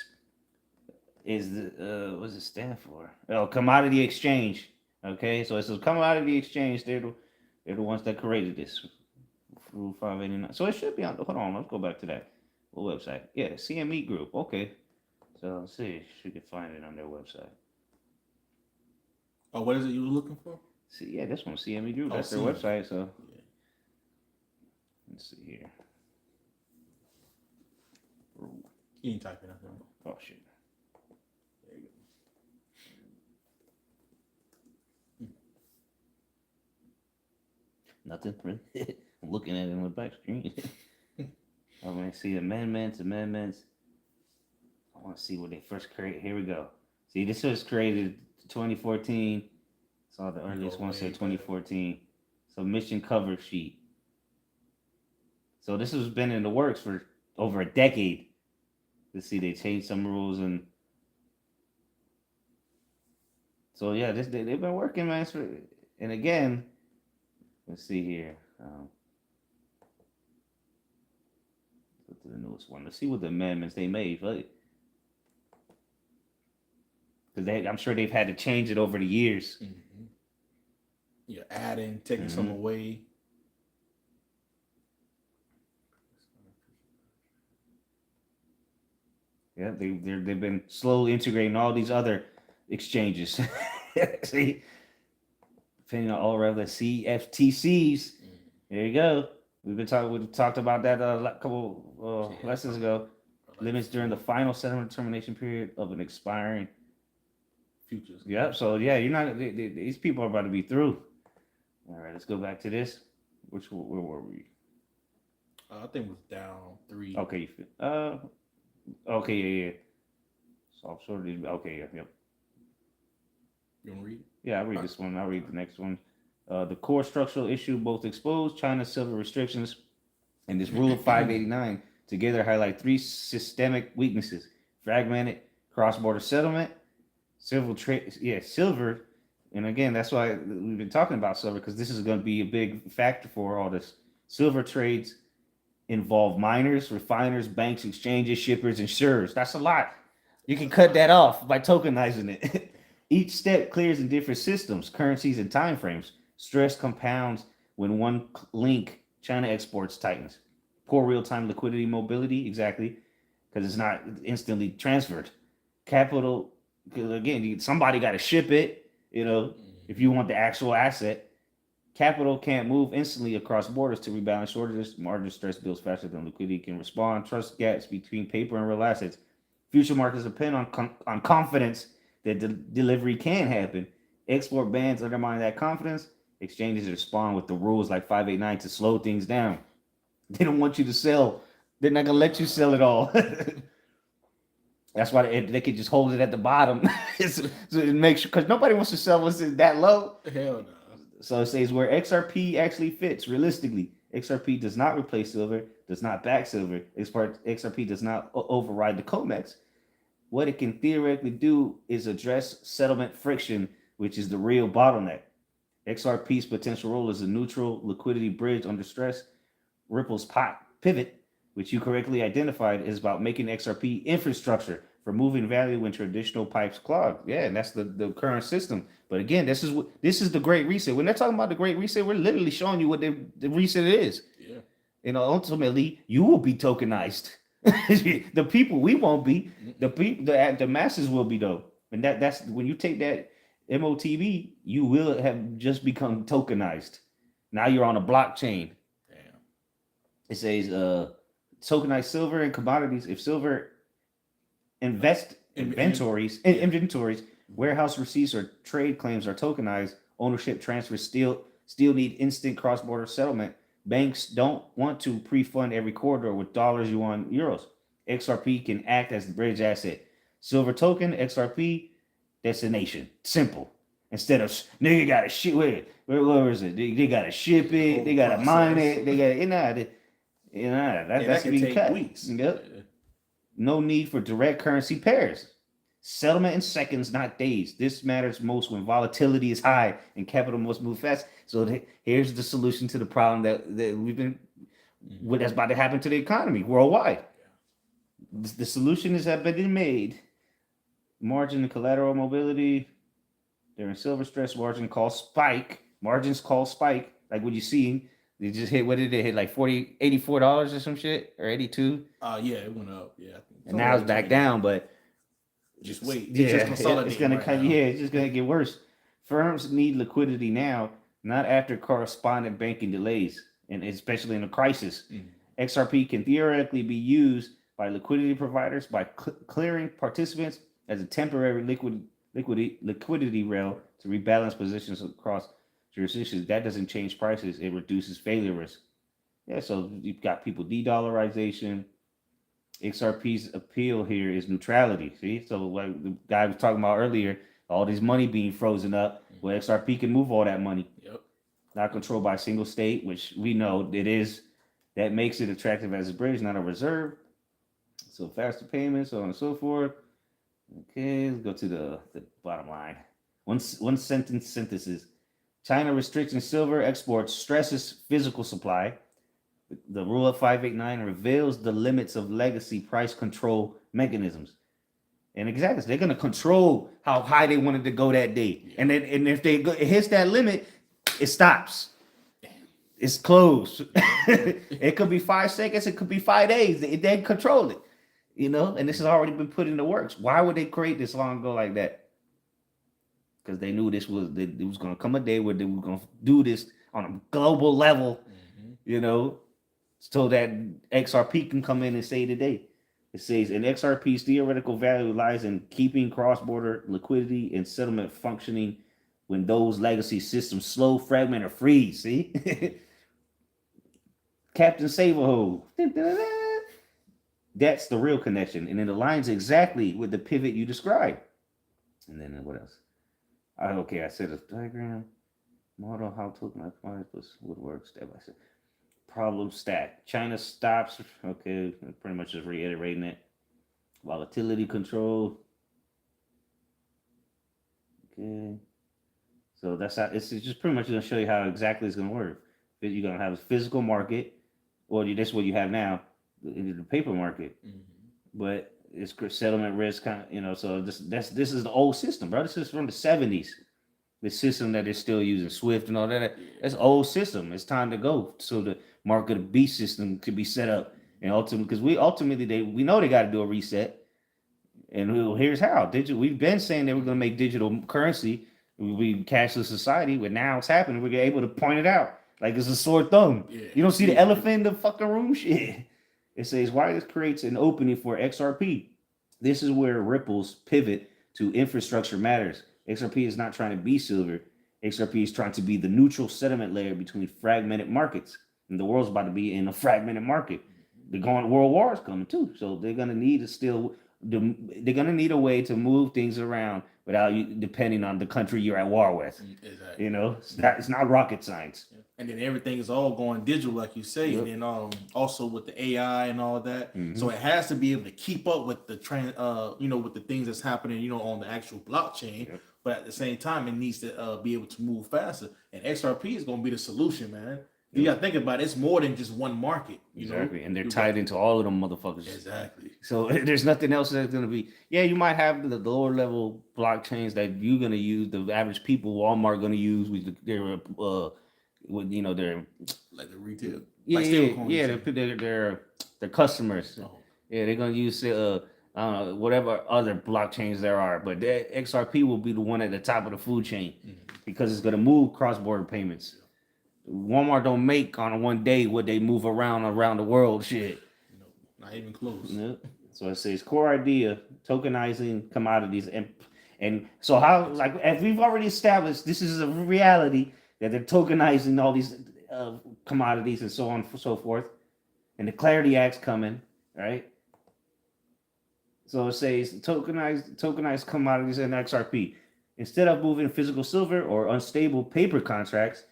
is the what does it stand for? Oh, commodity exchange. Okay, so it's a commodity exchange. They're the ones that created this Rule 589. So it should be on. Hold on, let's go back to that website. Yeah, CME Group. Okay, so let's see if we can find it on their website. Oh, what is it you were looking for? See, yeah, this one CME Group. That's their website. So yeah. Let's see here. You ain't typing out there. Oh shit. There you go. Nothing. Really. I'm looking at it on the back screen. I want to see amendments. I want to see what they first created. Here we go. See, this was created 2014. Saw the earliest one said 2014. So mission cover sheet. So this has been in the works for over a decade. Let's see, they changed some rules, and so yeah, they've been working, man. And again, let's see here. Go to the newest one. Let's see what the amendments they made. Because I'm sure they've had to change it over the years. You're adding, taking some away. Yeah, they've been slowly integrating all these other exchanges. See, depending on all rather CFTCs. There you go. We talked about that a couple lessons ago. Limits during the final settlement determination period of an expiring futures. Yep. So yeah, you're not. These people are about to be through. All right, let's go back to this. Where were we? I think it was down 3. Okay. Okay. Yeah. Soft shortage. Okay. Yeah. Yep. You want to read it? Yeah, I'll read this one. I'll read the next one. The core structural issue both exposed China's silver restrictions and this Rule of 589 together highlight 3 systemic weaknesses: fragmented cross-border settlement, silver. And again, that's why we've been talking about silver, because this is going to be a big factor for all this. Silver trades involve miners, refiners, banks, exchanges, shippers, insurers. That's a lot. You can cut that off by tokenizing it. Each step clears in different systems, currencies, and timeframes. Stress compounds when one link, China exports, tightens. Poor real-time liquidity mobility, exactly, because it's not instantly transferred. Capital, again, somebody got to ship it. If you want the actual asset, capital can't move instantly across borders to rebalance shortages. Margin stress builds faster than liquidity can respond. Trust gaps between paper and real assets. Future markets depend on confidence that delivery can happen. Export bans undermine that confidence. Exchanges respond with the rules like 589 to slow things down. They don't want you to sell. They're not going to let you sell it all. That's why they could just hold it at the bottom. So it makes sure, because nobody wants to sell once it's that low. Hell no. So it says where XRP actually fits realistically. XRP does not replace silver, does not back silver. XRP does not override the COMEX. What it can theoretically do is address settlement friction, which is the real bottleneck. XRP's potential role as a neutral liquidity bridge under stress. Ripple's pivot, which you correctly identified, is about making XRP infrastructure for moving value when traditional pipes clog. Yeah, and that's the current system. But again, this is the Great Reset. When they're talking about the Great Reset, we're literally showing you what the reset is. Yeah. Ultimately, you will be tokenized. The people, we won't be. The people, the masses will be though. And that's when you take that MOTB, you will have just become tokenized. Now you're on a blockchain. Damn. It says tokenized silver and commodities. If silver inventories, warehouse receipts, or trade claims are tokenized, ownership transfers still need instant cross-border settlement. Banks don't want to pre-fund every corridor with dollars, yuan, euros. XRP can act as the bridge asset. Silver token, XRP, destination. Simple. Instead of nigga gotta ship where is it? They gotta ship it, they gotta mine it, they gotta that can be cut. Weeks. Yep. Yeah. No need for direct currency pairs. Settlement in seconds, not days. This matters most when volatility is high and capital must move fast. So here's the solution to the problem that we've been, what that's about to happen to the economy worldwide. The solution is have been made. Margin and collateral mobility. During silver stress, margins call spike. Like what you see, they just hit, what did they hit? Like $84 or some shit? Or 82? Yeah, it went up. Yeah. And now it's back down, but just wait. It's just gonna get worse. Firms need liquidity now, not after correspondent banking delays, and especially in a crisis. XRP can theoretically be used by liquidity providers by clearing participants as a temporary liquidity rail to rebalance positions across jurisdictions. That doesn't change prices; it reduces failure risk. Yeah, so you've got people de-dollarization. XRP's appeal here is neutrality. See, so like the guy was talking about earlier, all this money being frozen up. Well, XRP can move all that money. Yep. Not controlled by a single state, which we know it is. That makes it attractive as a bridge, not a reserve. So faster payments, so on and so forth. Okay, let's go to the bottom line. One sentence synthesis. China restricting silver exports stresses physical supply. The Rule of 589 reveals the limits of legacy price control mechanisms. And exactly, they're going to control how high they wanted to go that day. Yeah. And then, and if it hits that limit, it stops. It's closed. It could be 5 seconds. It could be 5 days. They control it, and this has already been put into works. Why would they create this long ago like that? Because they knew it was going to come a day where they were going to do this on a global level, so that XRP can come in and say today. It says, an XRP's theoretical value lies in keeping cross-border liquidity and settlement functioning when those legacy systems slow, fragment, or freeze. See? Captain Save-A-Hole. That's the real connection. And it aligns exactly with the pivot you described. And then what else? I said a diagram. Model how tokenized commodities would work step by step. Problem stack. China stops. Okay, pretty much just reiterating it. Volatility control. Okay. So that's how it's just pretty much going to show you how exactly it's going to work. You're going to have a physical market, or that's what you have now, the paper market. Mm-hmm. But it's settlement risk, So this is the old system, bro. This is from the 70s. The system that they're still using, Swift and all that. That's old system. It's time to go. So the market of beast system could be set up, and ultimately, because we know they got to do a reset. And here's how. We've been saying that we're going to make digital currency. We cashless society, but now it's happening. We're able to point it out like it's a sore thumb. Yeah. You don't see the elephant in the fucking room. Shit. It says why this creates an opening for XRP. This is where Ripple's pivot to infrastructure matters. XRP is not trying to be silver. XRP is trying to be the neutral settlement layer between fragmented markets. And the world's about to be in a fragmented market. World War is coming too. So they're going to need a way to move things around without you depending on the country you're at war with. Exactly. You know, it's not rocket science. And then everything is all going digital, like you say, and then also with the AI and all that. So it has to be able to keep up with the with the things that's happening, on the actual blockchain. But at the same time, it needs to be able to move faster. And XRP is going to be the solution, man. You got to think about it. It's more than just one market, exactly. And they're tied into all of them motherfuckers. Exactly. So there's nothing else that's going to be. Yeah, you might have the lower level blockchains that you're going to use. The average people, Walmart, going to use with their their like the retail. Their customers. Oh. Yeah, they're going to use I don't know, whatever other blockchains there are, but the XRP will be the one at the top of the food chain because it's going to move cross-border payments. Walmart don't make on one day what they move around the world. Shit, not even close. No. So it says core idea tokenizing commodities and so how, like, as we've already established, this is a reality that they're tokenizing all these commodities and so on and so forth, and the Clarity Act's coming, right? So it says tokenized commodities and XRP. Instead of moving physical silver or unstable paper contracts,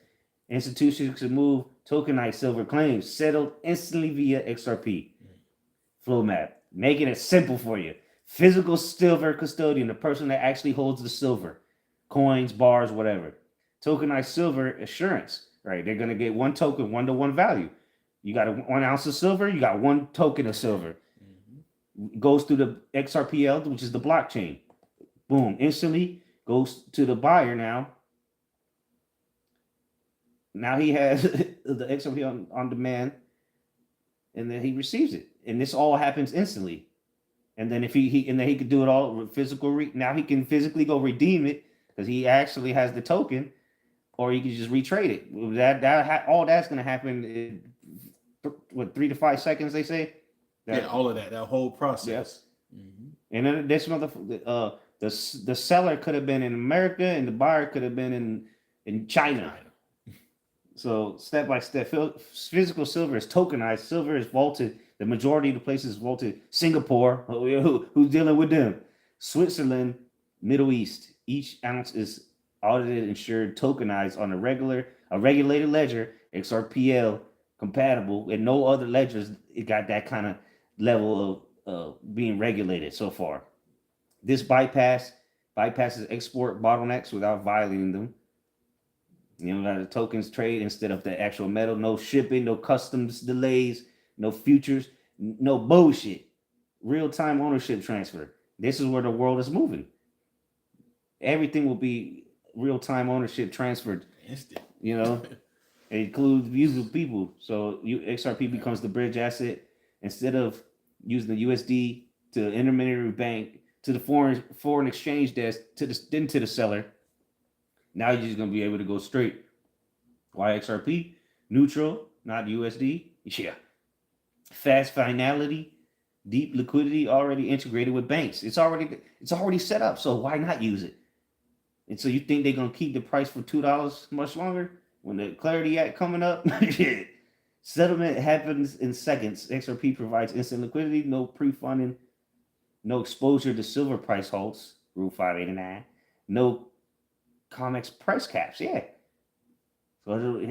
institutions can move tokenized silver claims settled instantly via XRP. Flow map, making it simple for you. Physical silver custodian, the person that actually holds the silver, coins, bars, whatever. Tokenized silver assurance, right? They're gonna get one token, 1-to-1 value. You got 1 ounce of silver, you got 1 token of silver. Goes through the XRPL, which is the blockchain. Boom, instantly goes to the buyer now. Now he has the XRP on demand, and then he receives it, and this all happens instantly. And then if he could do it all with physical. Now he can physically go redeem it because he actually has the token, or he can just retrade it. All that's going to happen in 3 to 5 seconds, they say. All of that whole process. Yes. And then this the seller could have been in America, and the buyer could have been in China. So step by step, physical silver is tokenized. Silver is vaulted. The majority of the places vaulted. Singapore, who's dealing with them? Switzerland, Middle East. Each ounce is audited, insured, tokenized on a regulated ledger, XRPL compatible, and no other ledgers it got that kind of level of being regulated so far. This bypasses export bottlenecks without violating them. The tokens trade instead of the actual metal. No shipping, no customs delays, no futures, no bullshit. Real-time ownership transfer. This is where the world is moving. Everything will be real-time ownership transferred. Instant. It includes views of people. So XRP becomes the bridge asset. Instead of using the USD to the intermediary bank, to the foreign exchange desk, then to the seller. Now you're just going to be able to go straight. Why XRP? Neutral, not USD. Yeah. Fast finality, deep liquidity, already integrated with banks. It's already set up, so why not use it? And so you think they're going to keep the price for $2 much longer? When the Clarity Act coming up? Settlement happens in seconds. XRP provides instant liquidity, no pre-funding, no exposure to silver price halts, Rule 589, no COMEX price caps. Yeah. So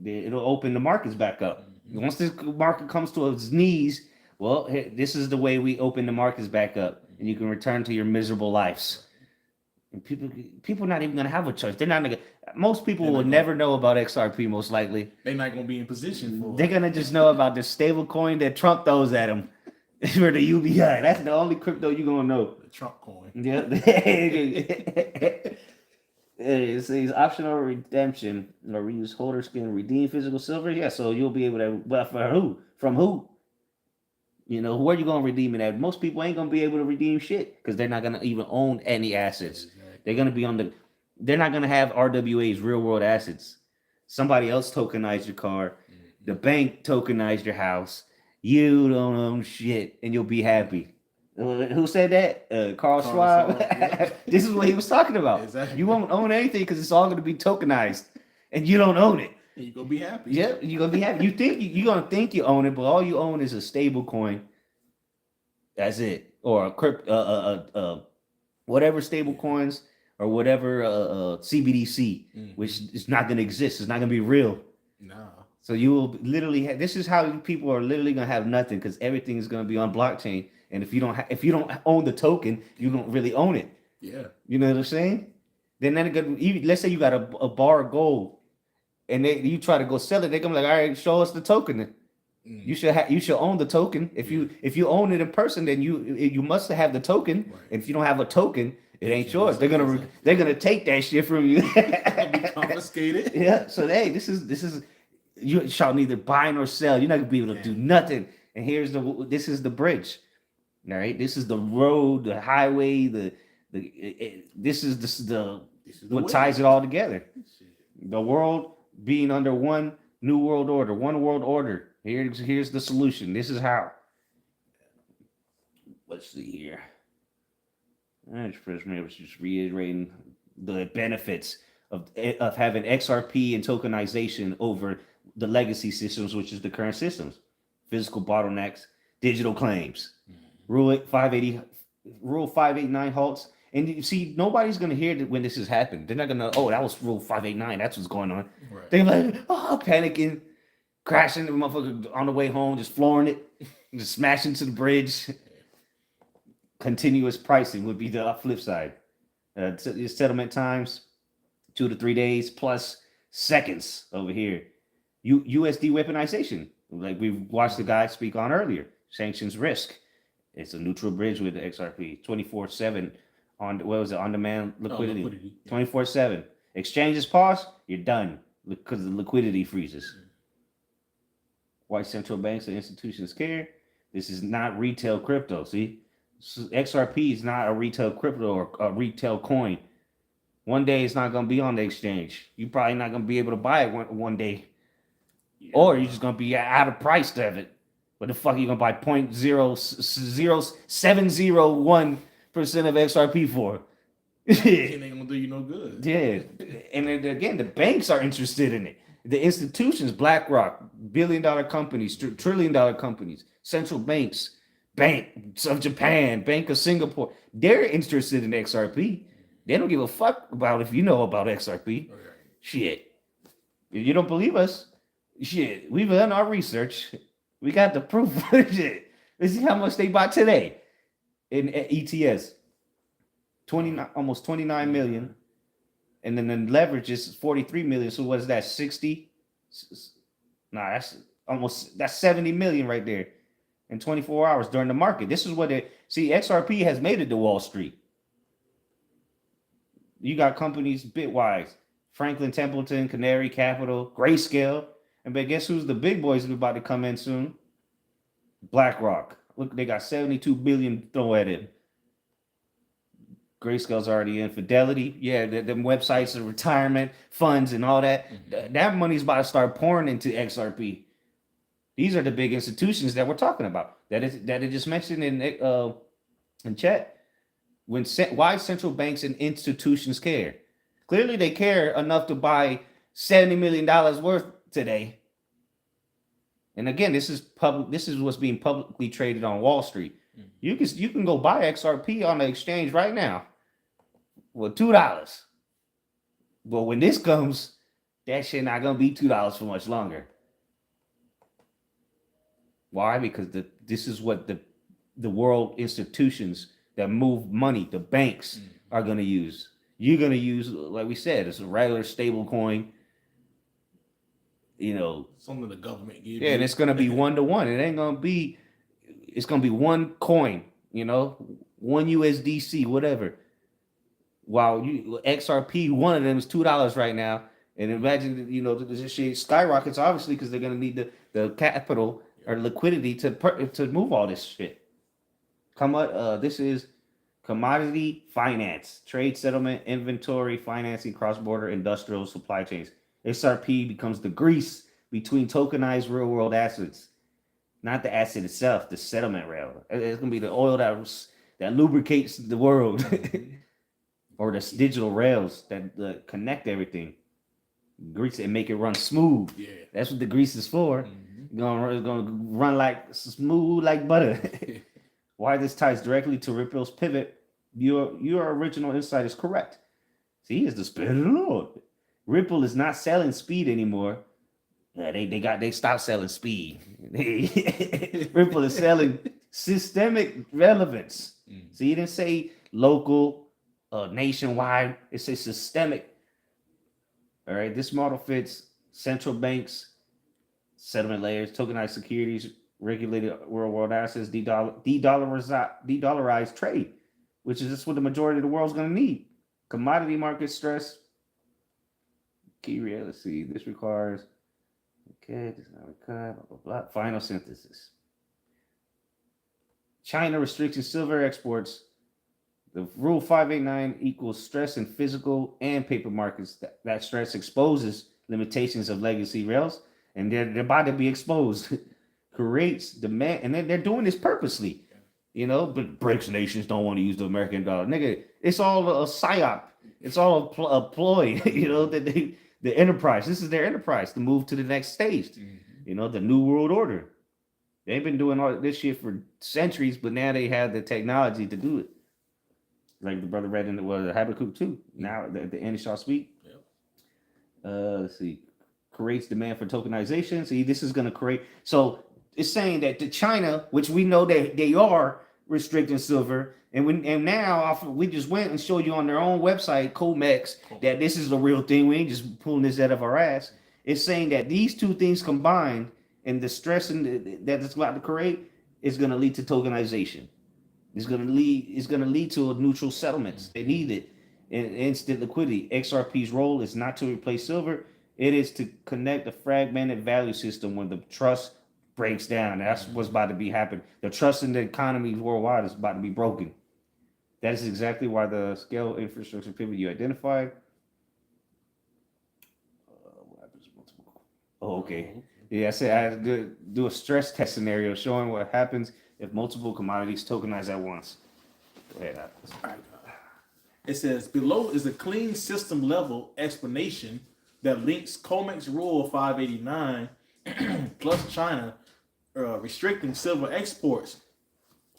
it'll open the markets back up. Once this market comes to its knees, well, this is the way we open the markets back up, and you can return to your miserable lives. And people not even gonna have a choice. Most people will never know about XRP. Most likely, they're not gonna be in position for. They're gonna just know about the stable coin that Trump throws at them, for the UBI. That's the only crypto you're gonna know. The Trump coin. Yeah. It says optional redemption or reuse. Holders can redeem physical silver. Yeah, so you'll be able to. Well, for who? From who? Where you gonna redeem it at? Most people ain't gonna be able to redeem shit because they're not gonna even own any assets. Exactly. They're gonna be they're not gonna have RWAs, real world assets. Somebody else tokenized your car. The bank tokenized your house. You don't own shit, and you'll be happy. Who said that? Carl Schwab. Yeah. This is what he was talking about. Exactly. You won't own anything because it's all going to be tokenized, and you don't own it. And you're gonna be happy. Yeah, you're gonna be happy. You're gonna think you own it, but all you own is a stable coin. That's it, or a whatever stable coins or whatever CBDC, which is not gonna exist. It's not gonna be real. No. So you will literally this is how people are literally gonna have nothing because everything is gonna be on blockchain. And if you don't own the token, you don't really own it. Yeah. You know what I'm saying? Then let's say you got a bar of gold, and you try to go sell it. They're gonna be like, all right, show us the token. You should own the token. If you own it in person, then you must have the token. Right. And if you don't have a token, it ain't yours. They're gonna take that shit from you. Be confiscated. Yeah. So hey, this is you shall neither buy nor sell. You're not gonna be able to do nothing. And this is the bridge. All right, this is the road, the highway, this is what ties it all together. The world being under one new world order, one world order. Here's the solution. This is how. Let's see here. I was just reiterating the benefits of having XRP and tokenization over the legacy systems, which is the current systems, physical bottlenecks, digital claims. Rule 589 halts. And you see, nobody's going to hear that when this has happened. They're not going to, that was Rule 589. That's what's going on. Right. They're like, panicking, crashing the motherfucker on the way home, just flooring it, just smashing to the bridge. Continuous pricing would be the flip side. Settlement times, 2 to 3 days, plus seconds over here. USD weaponization, like we watched the guy speak on earlier. Sanctions risk. It's a neutral bridge with the XRP, 24/7 on-demand liquidity. 24/7. Exchanges pause, you're done because the liquidity freezes. Why central banks and institutions care? This is not retail crypto. See, XRP is not a retail crypto or a retail coin. One day it's not going to be on the exchange. You're probably not going to be able to buy it one day, or you're just going to be out of price of it. What the fuck are you gonna buy 0.00701% of XRP for? It ain't gonna do you no good. Yeah, and then again, the banks are interested in it. The institutions, BlackRock, billion-dollar companies, trillion-dollar companies, central banks, Bank of Japan, Bank of Singapore, they're interested in XRP. They don't give a fuck about if you know about XRP. Okay. Shit, if you don't believe us, shit, we've done our research. We got the proof. Shit. Let's see how much they bought today in ETS. Almost 29 million. And then the leverage is 43 million. So what is that? 60? Nah, that's 70 million right there in 24 hours during the market. This is what XRP has made it to Wall Street. You got companies Bitwise, Franklin Templeton, Canary Capital, Grayscale. But guess who's the big boys that are about to come in soon? BlackRock. Look, they got 72 billion throw at it. Grayscale's already in. Fidelity, yeah, them websites and retirement funds and all that. Mm-hmm. That money's about to start pouring into XRP. These are the big institutions that we're talking about. That it just mentioned in chat. Why central banks and institutions care? Clearly, they care enough to buy $70 million worth today. And again, this is public. This is what's being publicly traded on Wall Street. Mm-hmm. You can go buy XRP on the exchange right now for $2. But when this comes, that shit not gonna be $2 for much longer. Why? Because this is what the world institutions that move money, the banks, are gonna use. You're gonna use, like we said, it's a regular stable coin. Something the government gives. Yeah, and it's gonna be 1-to-1. It ain't gonna be. It's gonna be one coin. One USDC, whatever. While XRP, one of them is $2 right now, and imagine this shit skyrockets obviously because they're gonna need the capital or liquidity to move all this shit. This is commodity finance, trade settlement, inventory financing, cross-border industrial supply chains. XRP becomes the grease between tokenized real-world assets, not the asset itself, the settlement rail. It's gonna be the oil that lubricates the world, or the digital rails that connect everything, grease it and make it run smooth. Yeah, that's what the grease is for. Mm-hmm. It's gonna run like smooth like butter. Why this ties directly to Ripple's pivot Your original insight is correct. See, it's the spirit of the Lord. Ripple is not selling speed anymore. Yeah, they stopped selling speed. Ripple is selling systemic relevance. So you didn't say local, nationwide. It says systemic. All right, this model fits central banks, settlement layers, tokenized securities, regulated worldwide assets, de-dollarized trade, which is just what the majority of the world's going to need. Commodity market stress. Key real. Let's see. This requires. Okay, this is not a cut. Blah, blah, blah. Final synthesis. China restricting silver exports. The Rule 589 equals stress in physical and paper markets. That stress exposes limitations of legacy rails, and they're about to be exposed. Creates demand, and they're doing this purposely. But BRICS nations don't want to use the American dollar. Nigga, it's all a psyop. It's all a ploy. That the enterprise. This is their enterprise to move to the next stage. The new world order. They've been doing all this shit for centuries, but now they have the technology to do it. Like the brother read in the Habakkuk 2. Now the end shall speak. Yep. Let's see. Creates demand for tokenization. See, this is going to create. So it's saying that to China, which we know that they are restricting silver, and now we just went and showed you on their own website, COMEX, that this is a real thing. We ain't just pulling this out of our ass. It's saying that these two things combined and the stress that it's about to create is going to lead to tokenization. It's going to lead to a neutral settlements. They need it. And instant liquidity. XRP's role is not to replace silver. It is to connect a fragmented value system when the trust breaks down. That's what's about to be happening. The trust in the economy worldwide is about to be broken. That is exactly why the scale infrastructure pivot you identified. Okay. Yeah, I said I had to do a stress test scenario showing what happens if multiple commodities tokenize at once. Go ahead. It says below is a clean system level explanation that links COMEX Rule 589 plus China restricting silver exports,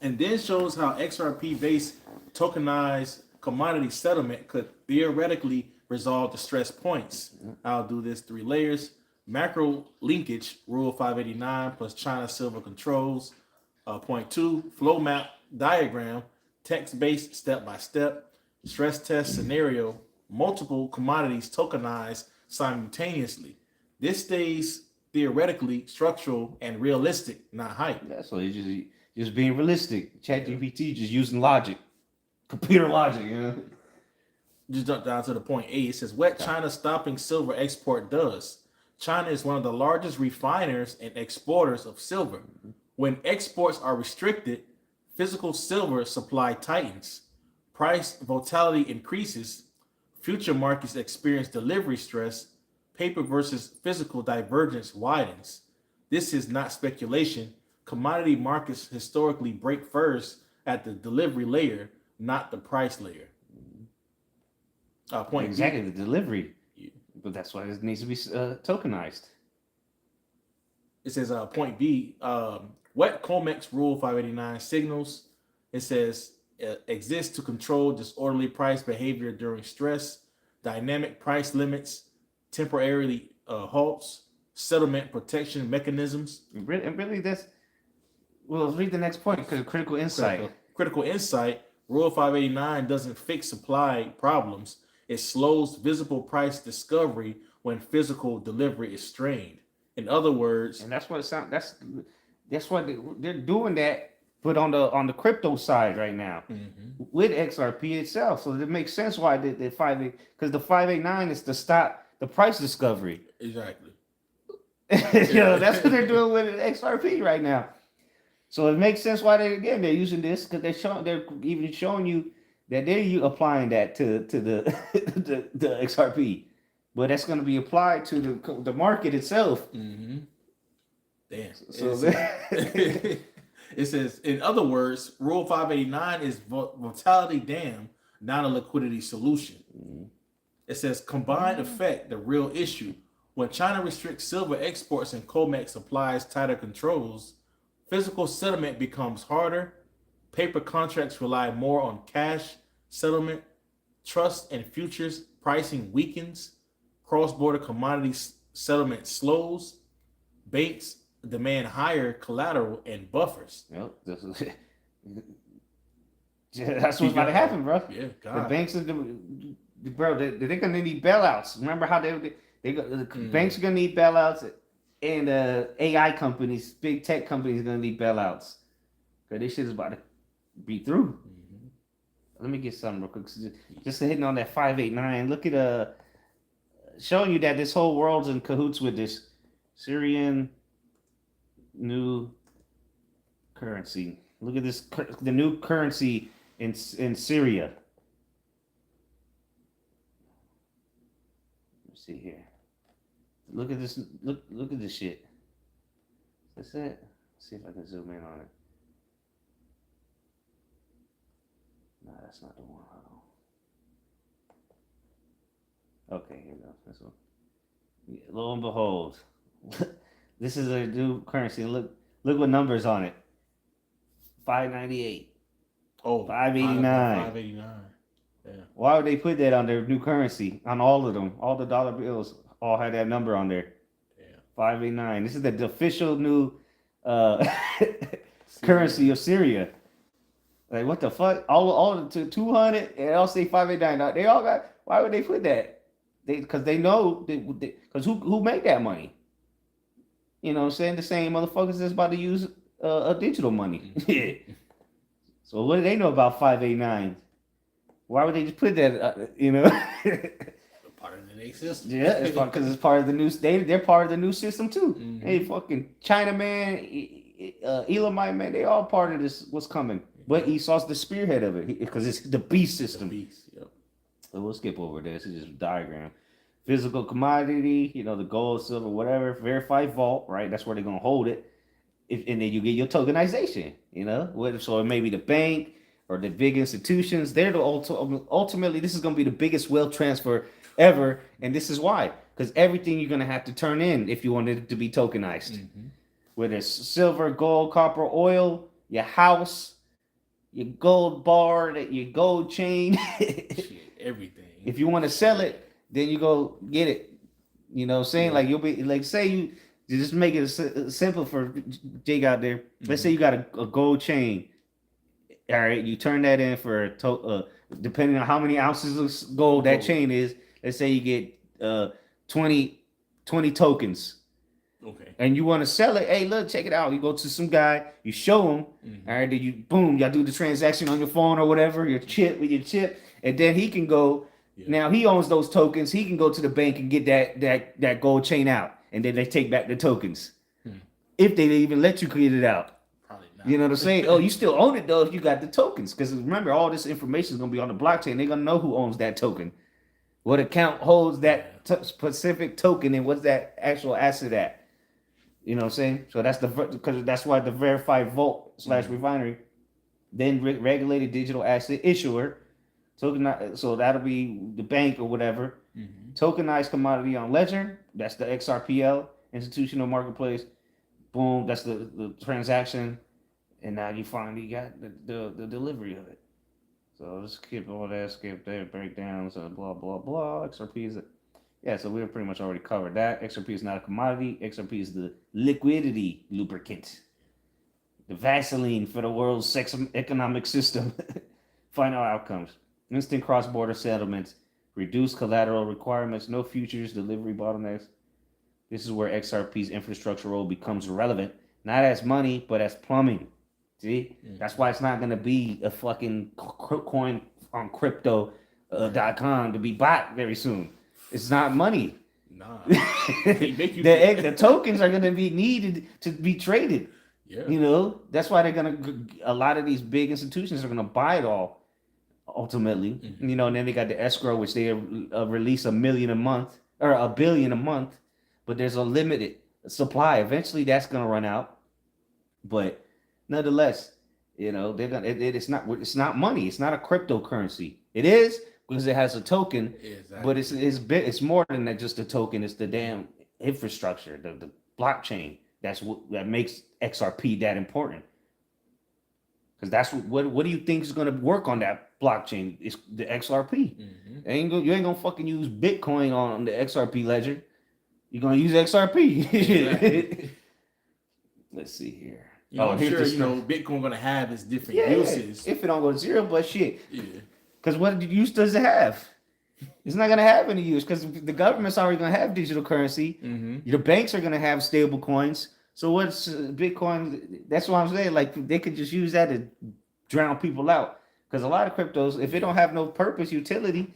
and then shows how XRP-based tokenized commodity settlement could theoretically resolve the stress points. I'll do this 3 layers. Macro linkage, Rule 589 plus China silver controls. Point 2, flow map diagram, text-based step-by-step, stress test scenario, multiple commodities tokenized simultaneously. This stays theoretically structural and realistic, not hype. Yeah, so it's just being realistic. ChatGPT just using logic, computer logic, Just jump down to the point A. It says what China stopping silver export does. China is one of the largest refiners and exporters of silver. When exports are restricted, physical silver supply tightens, price volatility increases, future markets experience delivery stress, paper versus physical divergence widens. This is not speculation. Commodity markets historically break first at the delivery layer, not the price layer. Point exactly, B. the delivery. But that's why it needs to be tokenized. It says point B, what COMEX Rule 589 signals. It says exists to control disorderly price behavior during stress, dynamic price limits, temporarily halts, settlement protection mechanisms. And really that's, well, let's read the next point because critical insight. Critical insight, Rule 589 doesn't fix supply problems. It slows visible price discovery when physical delivery is strained. In other words, and that's what it sounds. That's why they're doing that, but on the crypto side right now with XRP itself. So it makes sense why the because the 589 is to stop the price discovery. Exactly. That's what they're doing with XRP right now. So it makes sense why they're using this because they're even showing you that they're applying that to the the XRP, but that's going to be applied to the market itself. Damn. So it says, in other words, Rule 589 is volatility dam, not a liquidity solution. It says combined effect, the real issue. When China restricts silver exports and COMEX applies tighter controls, physical settlement becomes harder. Paper contracts rely more on cash settlement, trust and futures pricing weakens, cross-border commodities settlement slows, banks demand higher collateral and buffers. Yep, this is that's what's about to happen, bro. Yeah, the God. banks are bro. They're gonna need bailouts. Remember how the banks are gonna need bailouts, and AI companies, big tech companies, are gonna need bailouts. Cause this shit is about to be through. Let me get something real quick. Just hitting on that 589. Look at showing you that this whole world's in cahoots with this Syrian new currency. Look at this, the new currency in Syria. Let's see here. Look at this. Look at this shit. That's it. Let's see if I can zoom in on it. No, that's not the one. Hold on. Okay, here we go. This one. Yeah, lo and behold, this is a new currency. Look what numbers on it. 598. Oh, 589. 589. Yeah. Why would they put that on their new currency? On all of them, all the dollar bills all had that number on there. Yeah. 589. This is the official new currency of Syria. Like, what the fuck? All of the 200 and all say 589. They all got. Why would they put that? Because they know because who make that money? You know what I'm saying? The same motherfuckers that's about to use a digital money. So what do they know about 589? Why would they just put that? You know, Part of the system. yeah, it's because it's part of the new. They're part of the new system too. Mm-hmm. Hey, fucking China man, Elamite man, they all part of this. What's coming? But Esau's the spearhead of it because it's the beast system. The beast. Yep. So we'll skip over this. It's just a diagram. Physical commodity, you know, the gold, silver, whatever. Verified vault, right? That's where they're gonna hold it. And then you get your tokenization, you know. So it may be the bank or the big institutions. They're the ultimately. This is gonna be the biggest wealth transfer ever, and this is why. Because everything you're gonna have to turn in if you want it to be tokenized. Mm-hmm. Whether it's silver, gold, copper, oil, your house, your gold bar, your gold chain, everything. If you want to sell it, then you go get it. You know what I'm saying? Yeah. Like you'll be like, say you just make it simple for Jake out there. Mm-hmm. Let's say you got a gold chain. All right, you turn that in for depending on how many ounces of gold that chain is. Let's say you get 20 tokens. Okay. And you want to sell it? Hey, look, check it out. You go to some guy, you show him. Mm-hmm. All right, then you y'all do the transaction on your phone or whatever, your chip, and then he can go. Yeah. Now he owns those tokens. He can go to the bank and get that gold chain out, and then they take back the tokens. If they even let you get it out. Probably not. You know what I'm saying? Oh, you still own it though if you got the tokens, because remember all this information is gonna be on the blockchain. They're gonna know who owns that token, what account holds that specific token, and what's that actual asset at. You know what I'm saying? So because that's why the verified vault / refinery, then regulated digital asset issuer, tokenized. So that'll be the bank or whatever. Mm-hmm. Tokenized commodity on ledger. That's the XRPL, institutional marketplace. Boom. That's the transaction, and now you finally got the delivery of it. So let's skip all that. Skip that breakdowns. Blah blah blah. XRP is it. Yeah, so we've pretty much already covered that. XRP is not a commodity. XRP is the liquidity lubricant. The Vaseline for the world's economic system. Final outcomes. Instant cross-border settlements. Reduced collateral requirements. No futures delivery bottlenecks. This is where XRP's infrastructure role becomes relevant. Not as money, but as plumbing. See? Mm-hmm. That's why it's not going to be a fucking coin on crypto.com to be bought very soon. It's not money. Nah. The tokens are going to be needed to be traded. Yeah. You know, that's why a lot of these big institutions are going to buy it all ultimately. Mm-hmm. You know, and then they got the escrow, which they release $1 million a month or $1 billion a month, but there's a limited supply. Eventually that's going to run out. But nonetheless, you know, it's not money. It's not a cryptocurrency. It is, because it has a token, exactly. But it's more than that, just a token. It's the damn infrastructure, the blockchain. That makes XRP that important. Because that's what do you think is going to work on that blockchain? It's the XRP. You ain't gonna fucking use Bitcoin on the XRP ledger. You're gonna use XRP. Exactly. Let's see here. I'm sure Bitcoin gonna have its different uses if it don't go to zero, but shit. Yeah. Because what use does it have? It's not gonna have any use because the government's already gonna have digital currency. The banks are gonna have stable coins. So what's Bitcoin? That's what I'm saying. Like they could just use that to drown people out. Because a lot of cryptos, if it don't have no purpose, utility,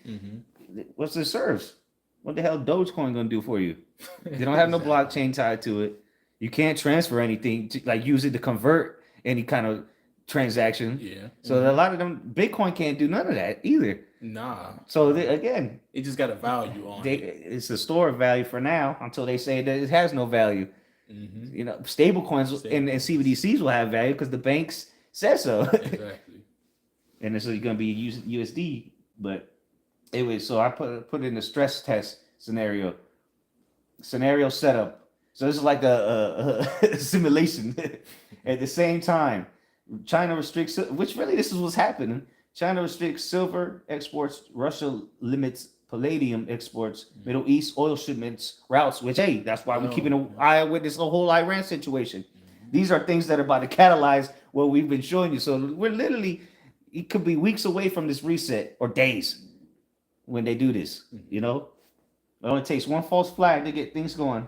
what's it serves? What the hell Dogecoin gonna do for you? They don't have no blockchain tied to it. You can't transfer anything, like use it to convert any kind of transaction. Yeah. So a lot of them, Bitcoin can't do none of that either. Nah. So again, it just got a value on it. It's a store of value for now until they say that it has no value. Stable coins and CBDCs will have value because the banks said so. Exactly. And so you're gonna be USD, but anyway, so I put it in the stress test scenario setup. So this is like a simulation. At the same time, China restricts, which really this is what's happening. China restricts silver exports. Russia limits palladium exports. Middle East oil shipments routes, which, hey, that's why we're keeping an eye with this whole Iran situation. These are things that are about to catalyze what we've been showing you. So we're literally, it could be weeks away from this reset or days when they do this, It only takes one false flag to get things going.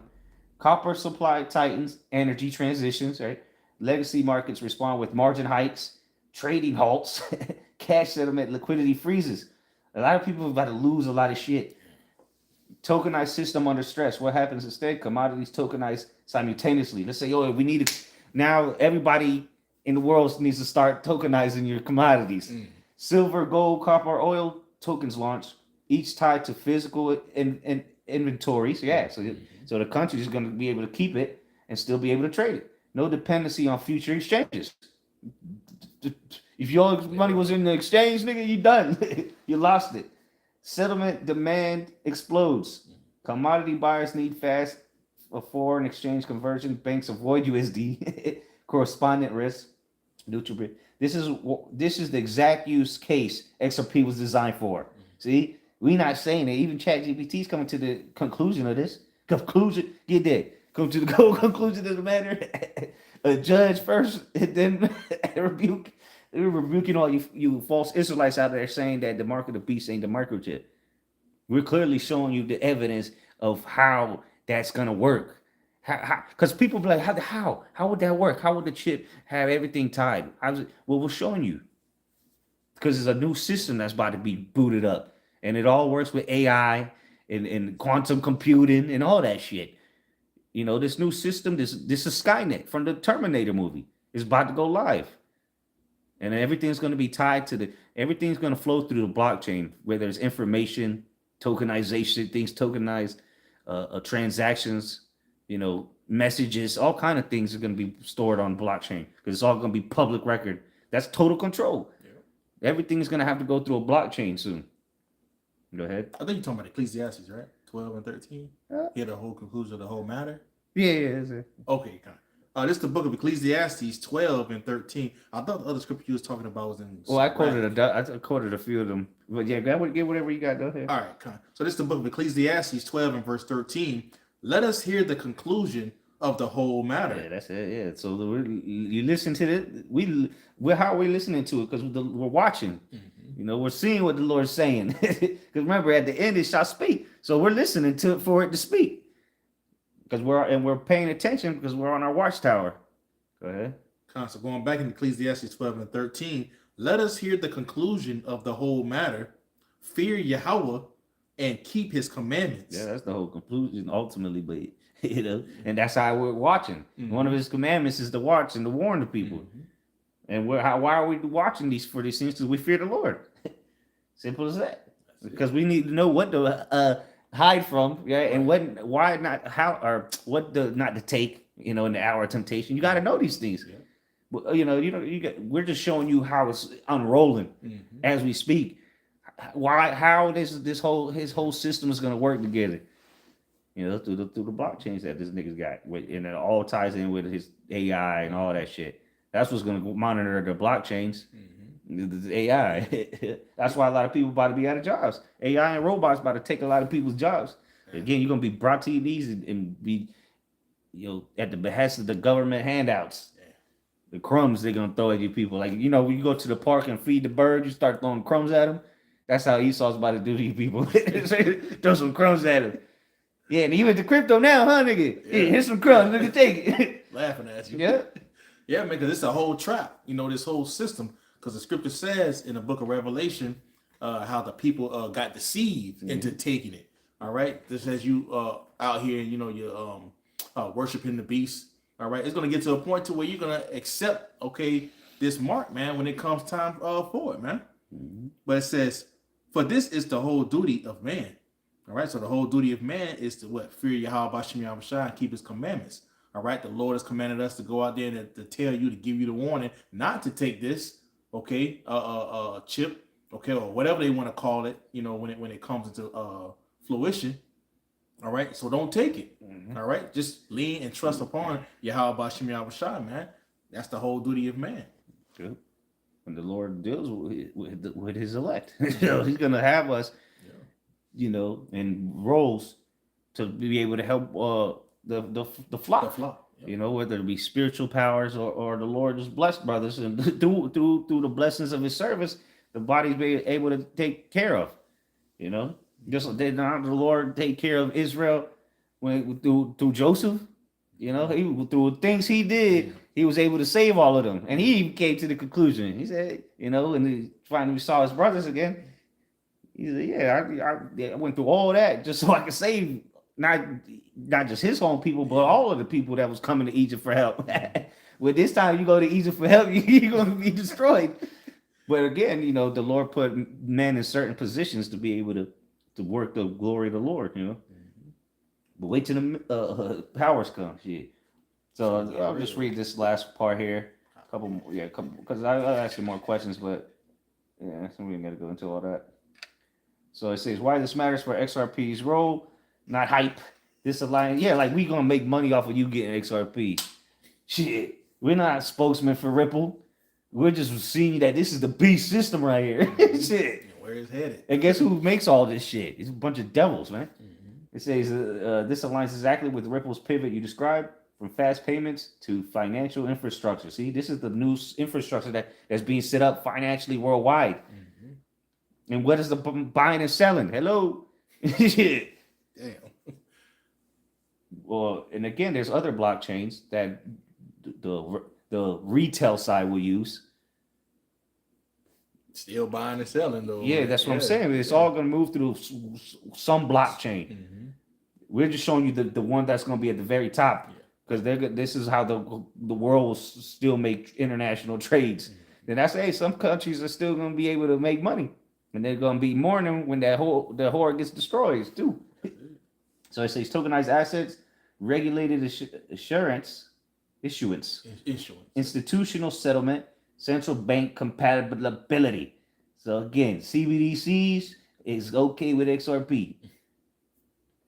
Copper supply tightens, energy transitions, right? Legacy markets respond with margin hikes, trading halts, cash settlement, liquidity freezes. A lot of people are about to lose a lot of shit. Tokenized system under stress. What happens instead? Commodities tokenized simultaneously. Let's say, we need to, now everybody in the world needs to start tokenizing your commodities. Silver, gold, copper, oil tokens launch, each tied to physical inventories. Yeah, so the country is going to be able to keep it and still be able to trade it. No dependency on future exchanges. If your money was in the exchange, nigga, you done. You lost it. Settlement demand explodes. Commodity buyers need fast foreign exchange conversion. Banks avoid USD. Correspondent risk. Neutral. This is the exact use case XRP was designed for. See, we not saying it. Even ChatGPT is coming to the conclusion of this. Get that. Come to the conclusion of the matter. A judge first, and then rebuke. We're rebuking all you false Israelites out there saying that the mark of the beast ain't the microchip. We're clearly showing you the evidence of how that's gonna work. Because people be like, how would that work? How would the chip have everything tied? Well, we're showing you. Because it's a new system that's about to be booted up. And it all works with AI and quantum computing and all that shit. This new system, this is Skynet from the Terminator movie. It's about to go live. And everything's going to be tied to everything's going to flow through the blockchain, where there's information, tokenization, things tokenized, transactions, messages, all kind of things are going to be stored on blockchain because it's all going to be public record. That's total control. Yeah. Everything's going to have to go through a blockchain soon. Go ahead. I think you're talking about Ecclesiastes, right? 12 and 13. Hear the whole conclusion of the whole matter. Yeah. Okay, kind of. This is the book of Ecclesiastes 12 and 13. I thought the other scripture you was talking about was in. Well, I quoted a few of them, but yeah, get whatever you got. Go ahead. All right, kind of. So this is the book of Ecclesiastes 12 and verse 13. Let us hear the conclusion of the whole matter. Yeah, that's it. Yeah. So you listen to it. How are we listening to it? Because we're watching. We're seeing what the Lord's saying. Because remember, at the end it shall speak. So we're listening to it for it to speak. Because we're paying attention because we're on our watchtower. Go ahead. So going back in Ecclesiastes 12 and 13, let us hear the conclusion of the whole matter. Fear Yahweh and keep his commandments. Yeah, that's the whole conclusion ultimately, but and that's how we're watching. One of his commandments is to watch and to warn the people. And why are we watching these things? Because we fear the Lord. Simple as that. Because we need to know what to hide from, and what not to take, in the hour of temptation. You got to know these things. Yeah. But, we're just showing you how it's unrolling as we speak. How his whole system is going to work together. Through the blockchains that this nigga's got, and it all ties in with his AI and all that shit. That's what's going to monitor the blockchains. The AI. That's why a lot of people about to be out of jobs. AI and robots about to take a lot of people's jobs. Again, you're gonna be brought to your knees and be, at the behest of the government handouts. The crumbs they're gonna throw at you people. Like, when you go to the park and feed the birds, you start throwing crumbs at them. That's how Esau's about to do to you people. Throw some crumbs at them. Yeah, and you with the crypto now, huh, nigga? Yeah, here's some crumbs, nigga, take it. Laughing at you. Yeah. Yeah, man, because it's a whole trap, this whole system. Because the scripture says in the book of Revelation how the people got deceived into taking it. All right, this as you out here, you're worshiping the beast. All right, it's gonna get to a point to where you're gonna accept, this mark, man, when it comes time for it, man. But it says, for this is the whole duty of man. All right, so the whole duty of man is to what? Fear Yahweh B'Shem Yahushua and keep his commandments. All right, the Lord has commanded us to go out there and to tell you, to give you the warning not to take this, chip, or whatever they want to call it, when it comes into fruition. All right, so don't take it. All right, just lean and trust upon Yahweh B'Shem Yahushua, man. That's the whole duty of man. Good. When the Lord deals with his elect, he's gonna have us, in roles to be able to help the flock. The flock. Whether it be spiritual powers or the Lord just blessed brothers, and through the blessings of his service, the body's be able to take care of. Just did not the Lord take care of Israel through Joseph? He through things he did, he was able to save all of them, and he came to the conclusion. He said, and he finally saw his brothers again. He said, "Yeah, I went through all that just so I could save." Not just his own people, but all of the people that was coming to Egypt for help. With this time you go to Egypt for help, you're going to be destroyed. But again, the Lord put men in certain positions to be able to work the glory of the Lord, But wait till the powers come, shit. So I'll just read this last part here. Because I'll ask you more questions, but yeah, so we ain't got to go into all that. So it says, why this matters for XRP's role. Not hype. This alliance, like we gonna make money off of you getting XRP. Shit, we're not spokesmen for Ripple. We're just seeing that this is the beast system right here. Shit. Where it's headed. And guess who makes all this shit? It's a bunch of devils, man. It says this aligns exactly with Ripple's pivot you described, from fast payments to financial infrastructure. See, this is the new infrastructure that's being set up financially worldwide. And what is the buying and selling? Hello. Shit. Damn. Well, and again, there's other blockchains that the retail side will use. Still buying and selling, though. Yeah, that's what I'm saying. It's all going to move through some blockchain. We're just showing you the one that's going to be at the very top, because this is how the world will still make international trades. Then I say some countries are still going to be able to make money, and they're going to be mourning when the whore gets destroyed too. So it says tokenized assets, regulated issuance, institutional settlement, central bank compatibility. So again, CBDCs is okay with XRP.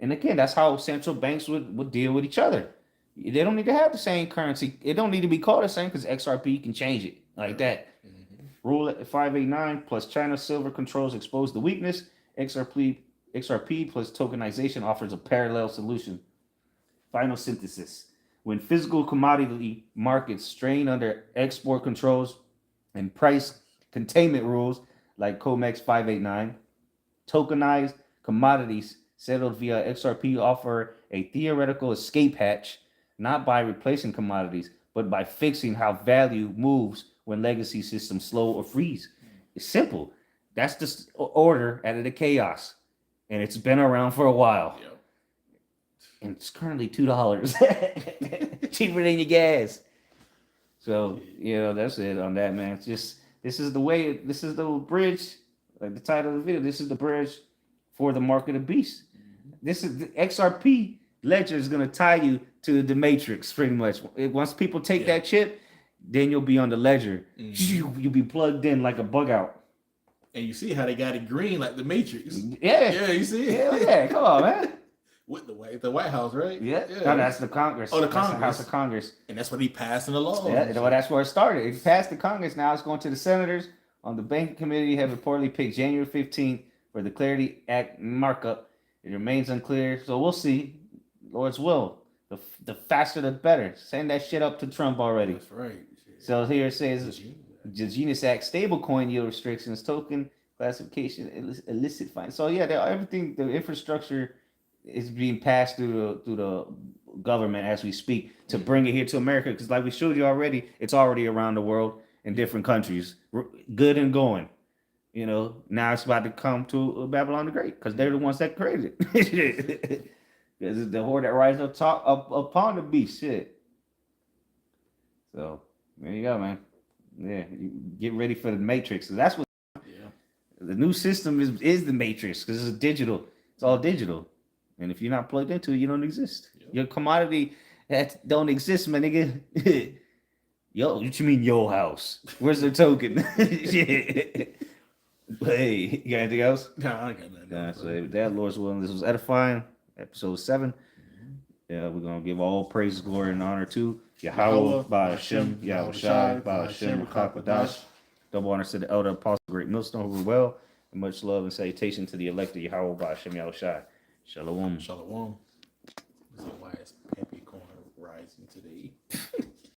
And again, that's how central banks would deal with each other. They don't need to have the same currency. It don't need to be called the same, because XRP can change it like that. Rule 589 plus China silver controls expose the weakness. XRP plus tokenization offers a parallel solution. Final synthesis. When physical commodity markets strain under export controls and price containment rules like COMEX 589, tokenized commodities settled via XRP offer a theoretical escape hatch, not by replacing commodities, but by fixing how value moves when legacy systems slow or freeze. It's simple. That's the order out of the chaos. And it's been around for a while. Yep. And it's currently $2. Cheaper than your gas. So, that's it on that, man. It's just, this is the bridge, like the title of the video, this is the bridge for the market of beasts. This is the XRP ledger is going to tie you to the matrix, pretty much. Once people take that chip, then you'll be on the ledger. You'll be plugged in like a bug out. And you see how they got it green like the Matrix. Yeah. Yeah, you see it? Yeah, come on, man. with the White House, right? Yeah. No, that's the Congress. Oh, the That's Congress. the House of Congress. And that's what he passed in the law. Yeah, well, that's where it started. It passed the Congress. Now it's going to the senators. On the banking committee, have reportedly picked January 15th for the Clarity Act markup. It remains unclear, so we'll see. Lord's will. The faster the better. Send that shit up to Trump already. That's right. So here it says the Genius Act stablecoin yield restrictions, token classification, illicit finance. So yeah, everything, the infrastructure is being passed through the government as we speak to bring it here to America. Because like we showed you already, it's already around the world in different countries, good and going. You know, now it's about to come to Babylon the Great because they're the ones that created it. Because it's the horde that rises up upon the beast. Shit. So there you go, man. Yeah, you get ready for the Matrix. That's what. Yeah. The new system is the Matrix because it's digital. It's all digital, and if you're not plugged into it, you don't exist. Yep. Your commodity that don't exist, my nigga. Yo, what you mean your house? Where's the token? Shit. Hey, you got anything else? No, I got nothing. Yeah, so with that, Lord's willing, this was edifying. Episode 7. Yeah, we're gonna give all praise, glory, and honor to Yahweh, Ba'Hashem, Yahweh Shai, Ba'Hashem, Rakakadash. Double honor to the elder apostle, great millstone, who well, and much love and salutation to the elected Yahweh, Ba'Hashem, Yahweh Shai. Shalom. Shalom. This is why it's Peppy Corner rising today.